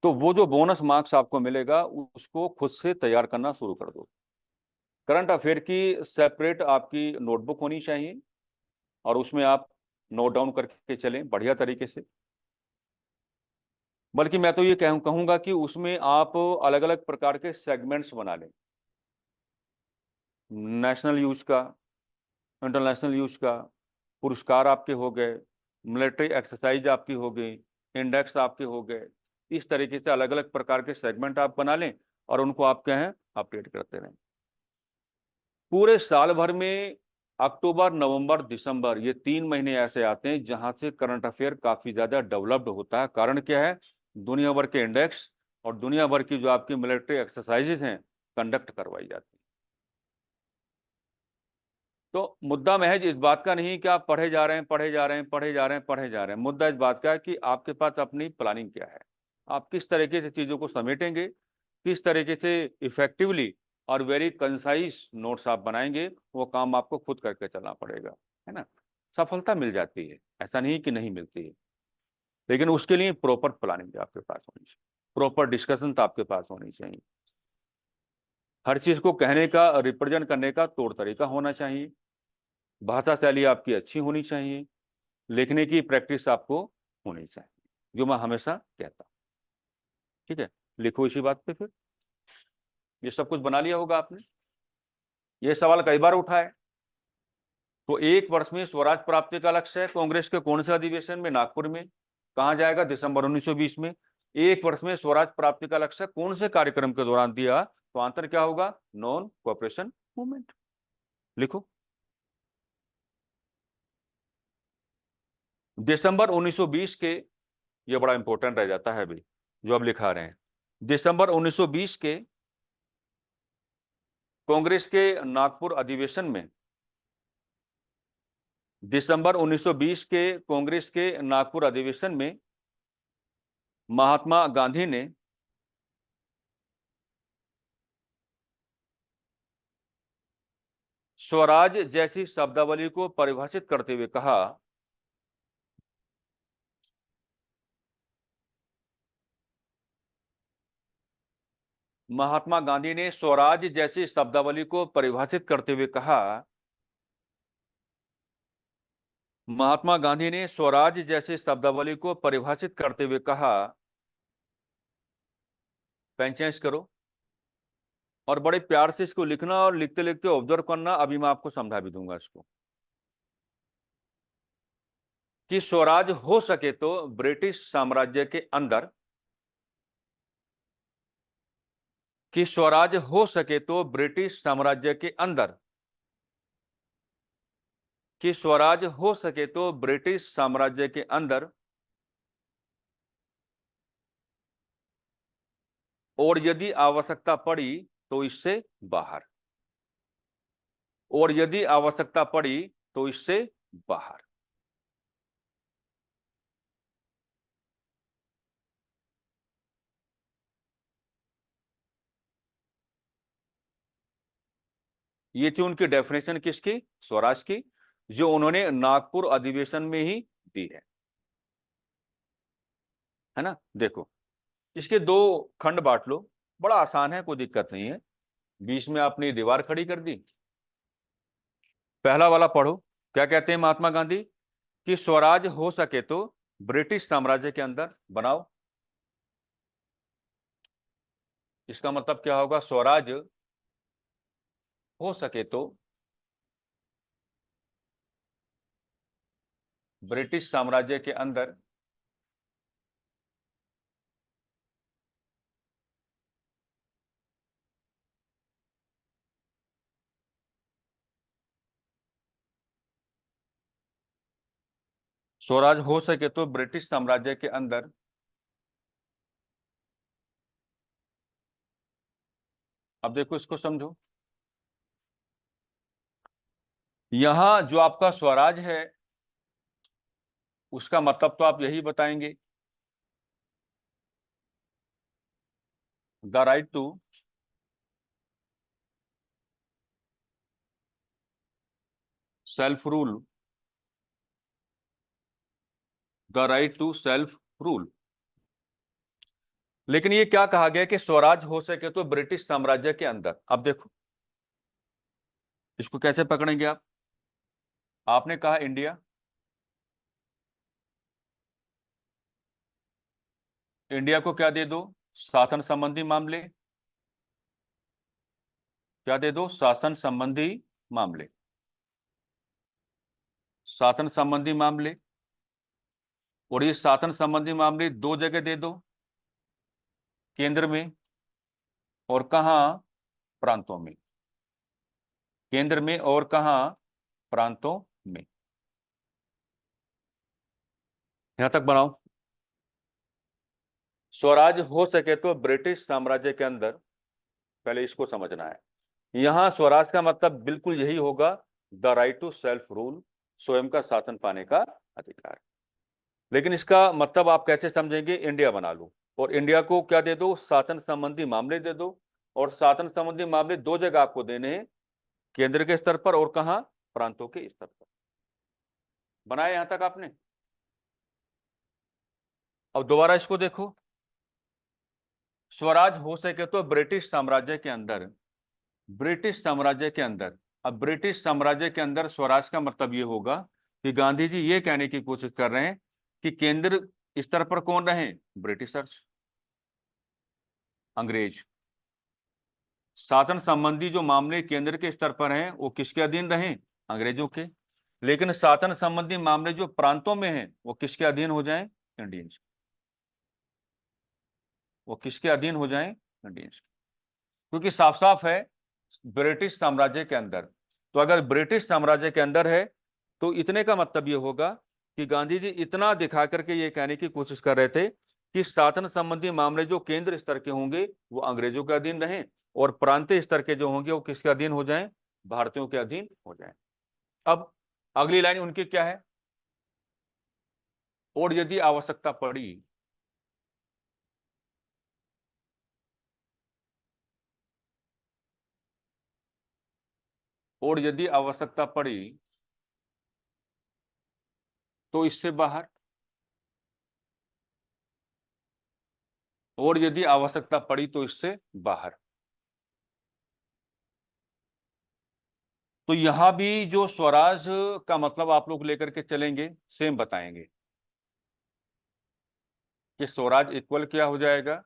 तो वो जो बोनस मार्क्स आपको मिलेगा उसको खुद से तैयार करना शुरू कर दो। करंट अफेयर की सेपरेट आपकी नोटबुक होनी चाहिए और उसमें आप नोट डाउन करके चलें बढ़िया तरीके से। बल्कि मैं तो ये कहूंगा कि उसमें आप अलग अलग प्रकार के सेगमेंट्स बना लें, नेशनल यूज का, इंटरनेशनल यूज का, पुरस्कार आपके हो गए, मिलिट्री एक्सरसाइज आपकी हो गई, इंडेक्स आपके हो गए। इस तरीके से अलग अलग प्रकार के सेगमेंट आप बना लें और उनको आप क्या है अपडेट करते रहें। पूरे साल भर में अक्टूबर नवंबर दिसंबर ये 3 महीने ऐसे आते हैं जहां से करंट अफेयर काफी ज्यादा डेवलप्ड होता है। कारण क्या है, दुनिया भर के इंडेक्स और दुनिया भर की जो आपकी मिलिट्री एक्सरसाइजेज हैं कंडक्ट करवाई जाती है। तो मुद्दा महज इस बात का नहीं कि आप पढ़े जा रहे हैं पढ़े जा रहे हैं पढ़े जा रहे हैं पढ़े जा रहे हैं। मुद्दा इस बात का है कि आपके पास अपनी प्लानिंग क्या है, आप किस तरीके से चीजों को समेटेंगे, किस तरीके से इफेक्टिवली और वेरी कंसाइज नोट्स आप बनाएंगे। वो काम आपको खुद करके चलना पड़ेगा, है ना। सफलता मिल जाती है, ऐसा नहीं कि नहीं मिलती है, लेकिन उसके लिए प्रॉपर प्लानिंग आपके पास होनी चाहिए, प्रॉपर डिस्कशन तो आपके पास होनी चाहिए। हर चीज को कहने का रिप्रेजेंट करने का तौर तरीका होना चाहिए, भाषा शैली आपकी अच्छी होनी चाहिए, लिखने की प्रैक्टिस आपको होनी चाहिए, जो मैं हमेशा कहता हूँ। ठीक है, लिखो इसी बात पे फिर। ये सब कुछ बना लिया होगा आपने। ये सवाल कई बार उठा है। तो एक वर्ष में स्वराज प्राप्ति का लक्ष्य है कांग्रेस के कौन से अधिवेशन में, नागपुर में। कहा जाएगा, दिसंबर 1920 में। एक वर्ष में स्वराज प्राप्ति का लक्ष्य कौन से कार्यक्रम के दौरान दिया, तो आंसर क्या होगा, नॉन कोऑपरेशन मूवमेंट। लिखो, दिसंबर 1920 के, ये बड़ा इंपॉर्टेंट रह जाता है अभी जो अब लिखा रहे हैं। दिसंबर 1920 के कांग्रेस के नागपुर अधिवेशन में, दिसंबर 1920 के कांग्रेस के नागपुर अधिवेशन में महात्मा गांधी ने स्वराज जैसी शब्दावली को परिभाषित करते हुए कहा, महात्मा गांधी ने स्वराज जैसी शब्दावली को परिभाषित करते हुए कहा, महात्मा गांधी ने स्वराज जैसी शब्दावली को परिभाषित करते हुए कहा, पेंचेंस करो और बड़े प्यार से इसको लिखना और लिखते लिखते ऑब्जर्व करना। अभी मैं आपको समझा भी दूंगा इसको, कि स्वराज हो सके तो ब्रिटिश साम्राज्य के अंदर, कि स्वराज हो सके तो ब्रिटिश साम्राज्य के अंदर, कि स्वराज हो सके तो ब्रिटिश साम्राज्य के अंदर, और यदि आवश्यकता पड़ी तो इससे बाहर, और यदि आवश्यकता पड़ी तो इससे बाहर। ये थी उनकी डेफिनेशन किसकी, स्वराज की, जो उन्होंने नागपुर अधिवेशन में ही दी है ना। देखो, इसके दो खंड बांट लो, बड़ा आसान है, कोई दिक्कत नहीं है। बीच में आपने दीवार खड़ी कर दी। पहला वाला पढ़ो, क्या कहते हैं महात्मा गांधी, कि स्वराज हो सके तो ब्रिटिश साम्राज्य के अंदर बनाओ। इसका मतलब क्या होगा, स्वराज हो सके तो ब्रिटिश साम्राज्य के अंदर, स्वराज हो सके तो ब्रिटिश साम्राज्य के अंदर अब देखो इसको समझो। यहां जो आपका स्वराज है उसका मतलब तो आप यही बताएंगे, the right to self rule, the right to self rule. लेकिन ये क्या कहा गया कि स्वराज हो सके तो ब्रिटिश साम्राज्य के अंदर। अब देखो इसको कैसे पकड़ेंगे आप। आपने कहा इंडिया, इंडिया को क्या दे दो, शासन संबंधी मामले, क्या दे दो, शासन संबंधी मामले, शासन संबंधी मामले। और ये शासन संबंधी मामले दो जगह दे दो, केंद्र में और कहाँ, प्रांतों में, केंद्र में और कहाँ, प्रांतों में। यहां तक बनाओ। स्वराज हो सके तो ब्रिटिश साम्राज्य के अंदर, पहले इसको समझना है। यहां स्वराज का मतलब बिल्कुल यही होगा, the right to self rule, स्वयं का शासन पाने का अधिकार। लेकिन इसका मतलब आप कैसे समझेंगे, इंडिया बना लो और इंडिया को क्या दे दो, शासन संबंधी मामले दे दो। और शासन संबंधी मामले दो जगह आपको देने हैं, केंद्र के स्तर पर और कहां, प्रांतों के स्तर पर। बनाया यहां तक आपने। अब दोबारा इसको देखो, स्वराज हो सके तो ब्रिटिश साम्राज्य के अंदर, ब्रिटिश साम्राज्य के अंदर। अब ब्रिटिश साम्राज्य के अंदर स्वराज का मतलब ये होगा कि गांधी जी ये कहने की कोशिश कर रहे हैं कि केंद्र स्तर पर कौन रहे, ब्रिटिशर्स, अंग्रेज। शासन संबंधी जो मामले केंद्र के स्तर पर हैं वो किसके अधीन रहे, अंग्रेजों के। लेकिन शासन संबंधी मामले जो प्रांतों में हैं वो किसके अधीन हो जाएं, इंडियंस, वो किसके अधीन हो जाएं, इंडियंस। क्योंकि साफ साफ है ब्रिटिश साम्राज्य के अंदर। तो अगर ब्रिटिश साम्राज्य के अंदर है तो इतने का मतलब ये होगा कि गांधी जी इतना दिखा करके ये कहने की कोशिश कर रहे थे कि शासन संबंधी मामले जो केंद्र स्तर के होंगे वो अंग्रेजों के अधीन रहें और प्रांतीय स्तर के जो होंगे वो किसके अधीन हो जाएं, भारतीयों के अधीन हो जाएं। अब अगली लाइन उनकी क्या है, और यदि आवश्यकता पड़ी, और यदि आवश्यकता पड़ी तो इससे बाहर, और यदि आवश्यकता पड़ी तो इससे बाहर। तो यहां भी जो स्वराज का मतलब आप लोग लेकर के चलेंगे, सेम बताएंगे कि स्वराज इक्वल क्या हो जाएगा,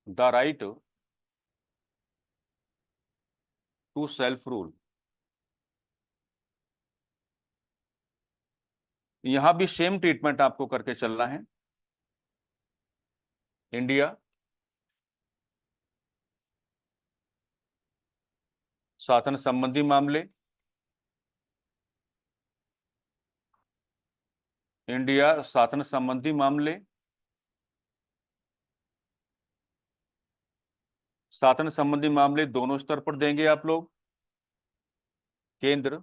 the right to self rule. यहां भी सेम ट्रीटमेंट आपको करके चलना है। इंडिया, शासन संबंधी मामले, इंडिया शासन संबंधी मामले, शासन संबंधी मामले दोनों स्तर पर देंगे आप लोग, केंद्र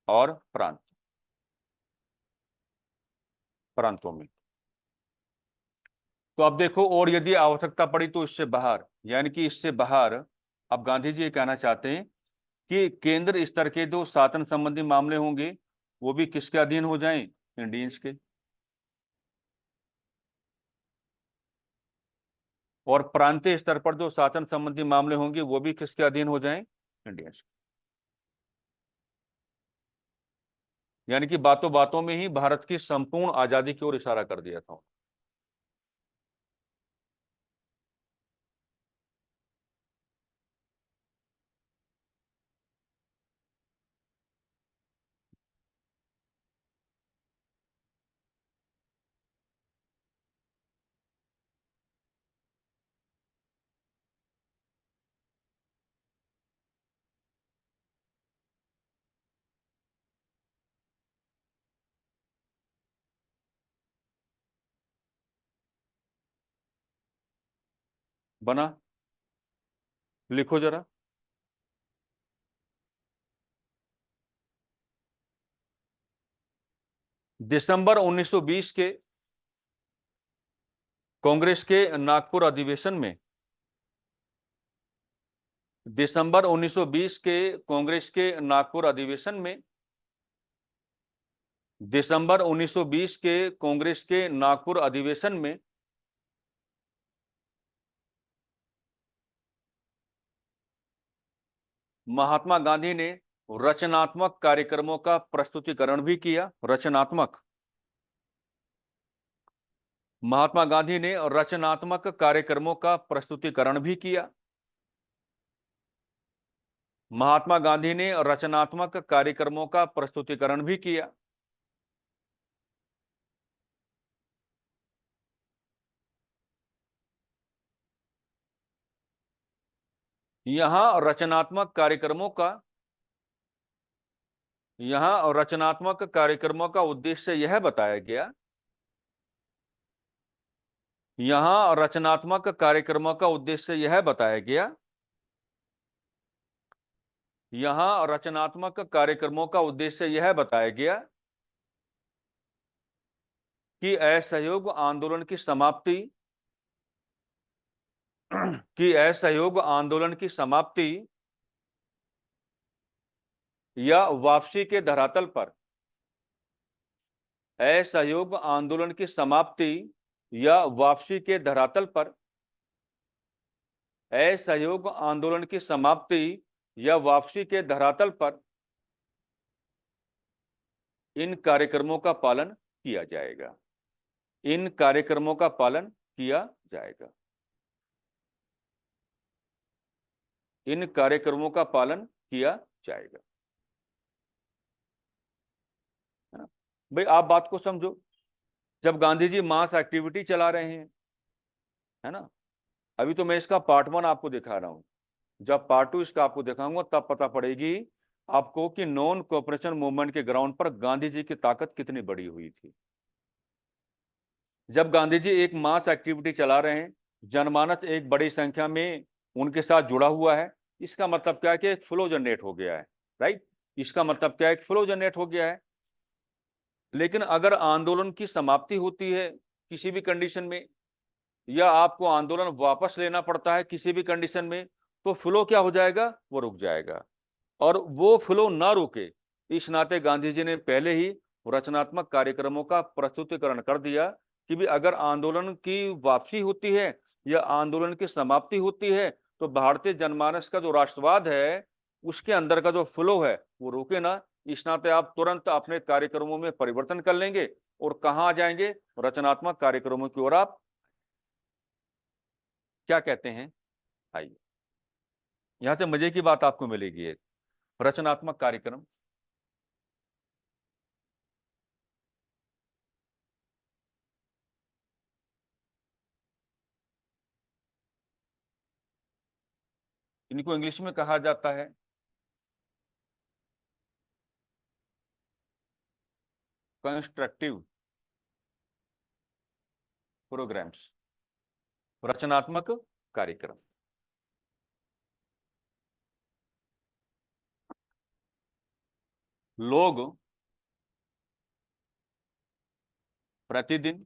और प्रांत, प्रांतों में। तो अब देखो, और यदि आवश्यकता पड़ी तो इससे बाहर, यानी कि इससे बाहर। अब गांधी जी ये कहना चाहते हैं कि केंद्र स्तर के जो शासन संबंधी मामले होंगे वो भी किसके अधीन हो जाएं, इंडियंस के। और प्रांतीय स्तर पर जो शासन संबंधी मामले होंगे वो भी किसके अधीन हो जाएं, इंडियंस के। यानी कि बातों बातों में ही भारत की संपूर्ण आजादी की ओर इशारा कर दिया था। बना, लिखो जरा। दिसंबर 1920 के कांग्रेस के नागपुर अधिवेशन में, दिसंबर 1920 के कांग्रेस के नागपुर अधिवेशन में, दिसंबर 1920 के कांग्रेस के नागपुर अधिवेशन में महात्मा गांधी ने रचनात्मक कार्यक्रमों का प्रस्तुतिकरण भी किया। रचनात्मक, महात्मा गांधी ने रचनात्मक कार्यक्रमों का प्रस्तुतिकरण भी किया। महात्मा गांधी ने रचनात्मक कार्यक्रमों का प्रस्तुतिकरण भी किया। यहां रचनात्मक कार्यक्रमों का उद्देश्य यह बताया गया, यहां रचनात्मक कार्यक्रमों का उद्देश्य यह बताया गया, यहां रचनात्मक कार्यक्रमों का उद्देश्य यह बताया गया कि असहयोग आंदोलन की समाप्ति, कि असहयोग आंदोलन की समाप्ति या वापसी के धरातल पर, असहयोग आंदोलन की समाप्ति या वापसी के धरातल पर, असहयोग आंदोलन की समाप्ति या वापसी के धरातल पर इन कार्यक्रमों का पालन किया जाएगा। इन कार्यक्रमों का पालन किया जाएगा। इन कार्यक्रमों का पालन किया जाएगा। है ना भाई, आप बात को समझो। जब गांधी जी मास एक्टिविटी चला रहे हैं, है ना, अभी तो मैं इसका पार्ट 1 आपको दिखा रहा हूं, जब पार्ट 2 इसका आपको दिखाऊंगा तब पता पड़ेगी आपको कि नॉन कोऑपरेशन मूवमेंट के ग्राउंड पर गांधी जी की ताकत कितनी बड़ी हुई थी। जब गांधी जी एक मास एक्टिविटी चला रहे हैं, जनमानस एक बड़ी संख्या में उनके साथ जुड़ा हुआ है, इसका मतलब क्या है कि एक फ्लो जनरेट हो गया है। राइट, इसका मतलब क्या है, एक फ्लो जनरेट हो गया है। लेकिन अगर आंदोलन की समाप्ति होती है किसी भी कंडीशन में, या आपको आंदोलन वापस लेना पड़ता है किसी भी कंडीशन में, तो फ्लो क्या हो जाएगा, वो रुक जाएगा। और वो फ्लो ना रुके, इस नाते गांधी जी ने पहले ही रचनात्मक कार्यक्रमों का प्रस्तुतिकरण कर दिया कि भी अगर आंदोलन की वापसी होती है या आंदोलन की समाप्ति होती है, तो भारतीय जनमानस का जो राष्ट्रवाद है उसके अंदर का जो फ्लो है वो रुके ना। इस नाते आप तुरंत अपने कार्यक्रमों में परिवर्तन कर लेंगे और कहाँ आ जाएंगे, रचनात्मक कार्यक्रमों की ओर आप। क्या कहते हैं, आइए, यहां से मजे की बात आपको मिलेगी। एक रचनात्मक कार्यक्रम, इनको इंग्लिश में कहा जाता है कंस्ट्रक्टिव प्रोग्राम्स, रचनात्मक कार्यक्रम। लोग प्रतिदिन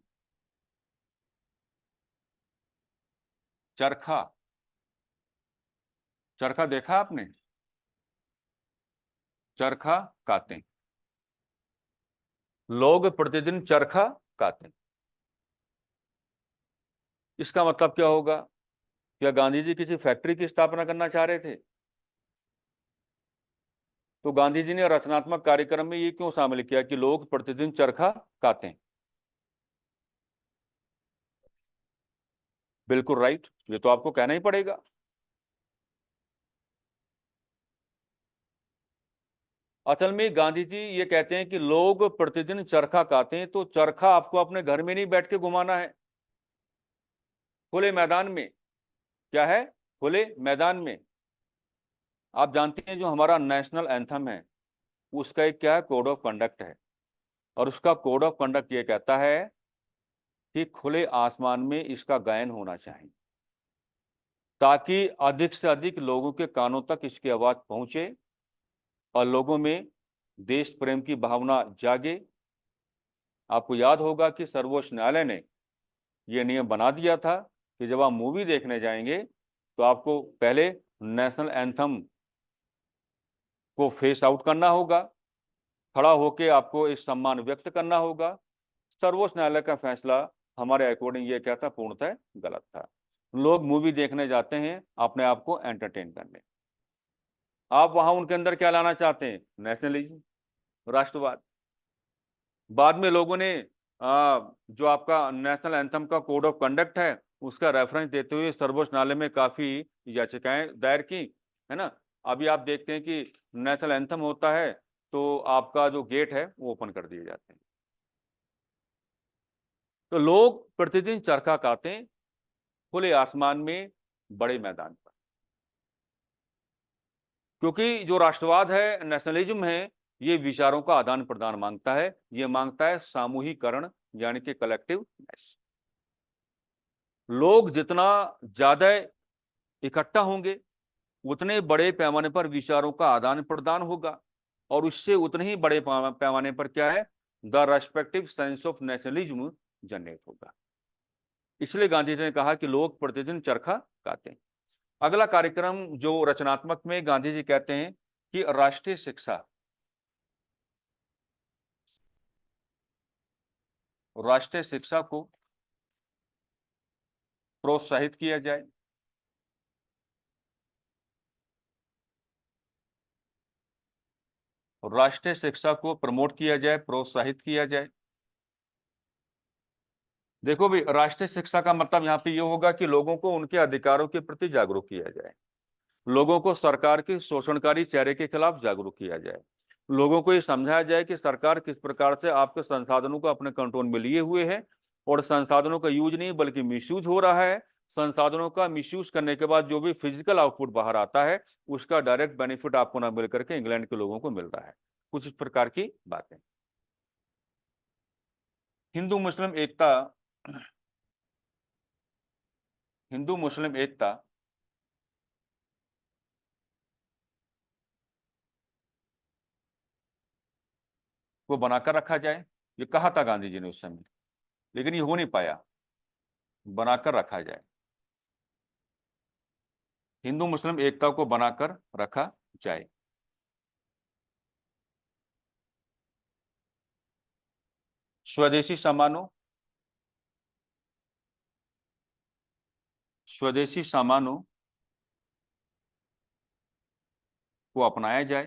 चरखा, चरखा देखा आपने, चरखा काते हैं। लोग प्रतिदिन चरखा काते हैं, इसका मतलब क्या होगा? क्या गांधी जी किसी फैक्ट्री की स्थापना करना चाह रहे थे? तो गांधी जी ने रचनात्मक कार्यक्रम में ये क्यों शामिल किया कि लोग प्रतिदिन चरखा काते हैं? बिल्कुल राइट, ये तो आपको कहना ही पड़ेगा। असल में गांधी जी ये कहते हैं कि लोग प्रतिदिन चरखा काते हैं, तो चरखा आपको अपने घर में नहीं बैठ के घुमाना है, खुले मैदान में। क्या है? खुले मैदान में। आप जानते हैं जो हमारा नेशनल एंथम है उसका एक क्या है, कोड ऑफ कंडक्ट है, और उसका कोड ऑफ कंडक्ट ये कहता है कि खुले आसमान में इसका गायन होना चाहिए। ताकि अधिक से अधिक लोगों के कानों तक इसकी आवाज पहुंचे और लोगों में देश प्रेम की भावना जागे। आपको याद होगा कि सर्वोच्च न्यायालय ने यह नियम बना दिया था कि जब आप मूवी देखने जाएंगे तो आपको पहले नेशनल एंथम को फेस आउट करना होगा, खड़ा होकर आपको एक सम्मान व्यक्त करना होगा। सर्वोच्च न्यायालय का फैसला हमारे अकॉर्डिंग ये क्या था, पूर्णतः गलत था। लोग मूवी देखने जाते हैं अपने आप को एंटरटेन करने, आप वहां उनके अंदर क्या लाना चाहते हैं, नेशनलिज्म, राष्ट्रवाद। बाद में लोगों ने जो आपका नेशनल एंथम का कोड ऑफ कंडक्ट है उसका रेफरेंस देते हुए सर्वोच्च न्यायालय में काफी याचिकाएं दायर की, है ना। अभी आप देखते हैं कि नेशनल एंथम होता है तो आपका जो गेट है वो ओपन कर दिए जाते हैं। तो लोग प्रतिदिन चरखा काटते हैं खुले आसमान में, बड़े मैदान पर, क्योंकि जो राष्ट्रवाद है, नेशनलिज्म है, ये विचारों का आदान प्रदान मांगता है, ये मांगता है सामूहिकरण यानी कि कलेक्टिवनेस। लोग जितना ज्यादा इकट्ठा होंगे उतने बड़े पैमाने पर विचारों का आदान प्रदान होगा और उससे उतने ही बड़े पैमाने पर क्या है, the respective sense of nationalism generate होगा। इसलिए गांधी जी ने कहा कि लोग प्रतिदिन चरखा काते हैं। अगला कार्यक्रम जो रचनात्मक में गांधी जी कहते हैं कि राष्ट्रीय शिक्षा, राष्ट्रीय शिक्षा को प्रोत्साहित किया जाए। राष्ट्रीय शिक्षा को प्रमोट किया जाए, प्रोत्साहित किया जाए। देखो भी, राष्ट्रीय शिक्षा का मतलब यहाँ पे ये होगा कि लोगों को उनके अधिकारों के प्रति जागरूक किया जाए, लोगों को सरकार के शोषणकारी चेहरे के खिलाफ जागरूक किया जाए, लोगों को ये समझाया जाए कि सरकार किस प्रकार से आपके संसाधनों को अपने कंट्रोल में लिए हुए है और संसाधनों का यूज नहीं बल्कि मिसयूज हो रहा है। संसाधनों का मिसयूज करने के बाद जो भी फिजिकल आउटपुट बाहर आता है उसका डायरेक्ट बेनिफिट आपको ना मिल करके इंग्लैंड के लोगों को मिल रहा है। कुछ इस प्रकार की बातें। हिंदू मुस्लिम एकता, हिंदू मुस्लिम एकता को बनाकर रखा जाए, ये कहा था गांधी जी ने उस समय, लेकिन ये हो नहीं पाया। बनाकर रखा जाए, हिंदू मुस्लिम एकता को बनाकर रखा जाए। स्वदेशी सामानों, स्वदेशी सामानों को अपनाया जाए,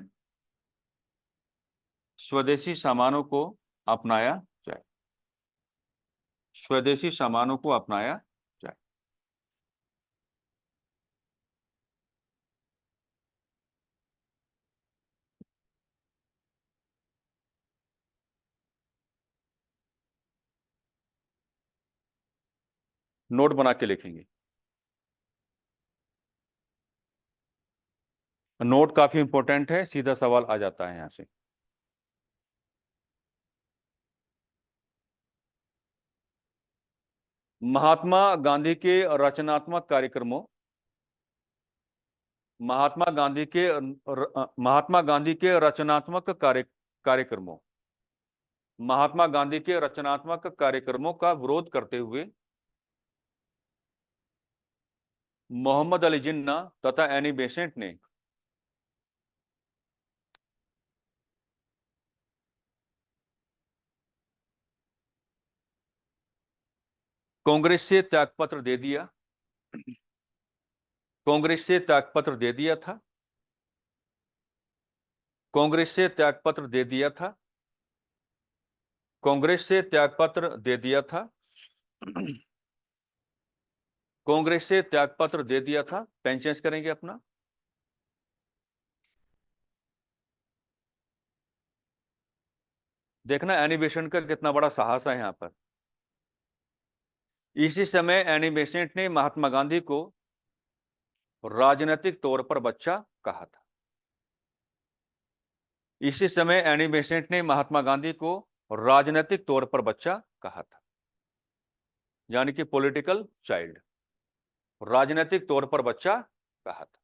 स्वदेशी सामानों को अपनाया जाए, स्वदेशी सामानों को अपनाया जाए। नोट बना के लिखेंगे, नोट काफी इंपॉर्टेंट है, सीधा सवाल आ जाता है यहां से। महात्मा गांधी के रचनात्मक कार्यक्रमों, महात्मा गांधी के महात्मा गांधी के रचनात्मक कार्यक्रमों, महात्मा गांधी के रचनात्मक कार्यक्रमों का विरोध करते हुए मोहम्मद अली जिन्ना तथा एनी बेसेंट ने कांग्रेस से त्यागपत्र दे दिया, कांग्रेस से त्यागपत्र दे दिया था, कांग्रेस से त्यागपत्र दे दिया था, कांग्रेस से त्यागपत्र दे दिया था, कांग्रेस से त्यागपत्र दे दिया था। पेन चेंज करेंगे अपना। देखना एनी बेसेंट का कितना बड़ा साहस है यहां पर। इसी समय एनी बेसेंट ने महात्मा गांधी को राजनीतिक तौर पर बच्चा कहा था। इसी समय एनी बेसेंट ने महात्मा गांधी को राजनीतिक तौर पर बच्चा कहा था, यानी कि पॉलिटिकल चाइल्ड। राजनीतिक तौर पर बच्चा कहा था।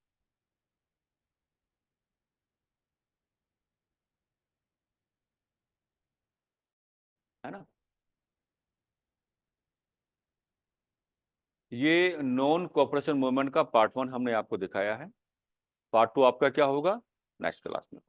है ना? ये नॉन कोऑपरेशन मूवमेंट का पार्ट 1 हमने आपको दिखाया है। पार्ट 2 आपका क्या होगा, नेक्स्ट क्लास में।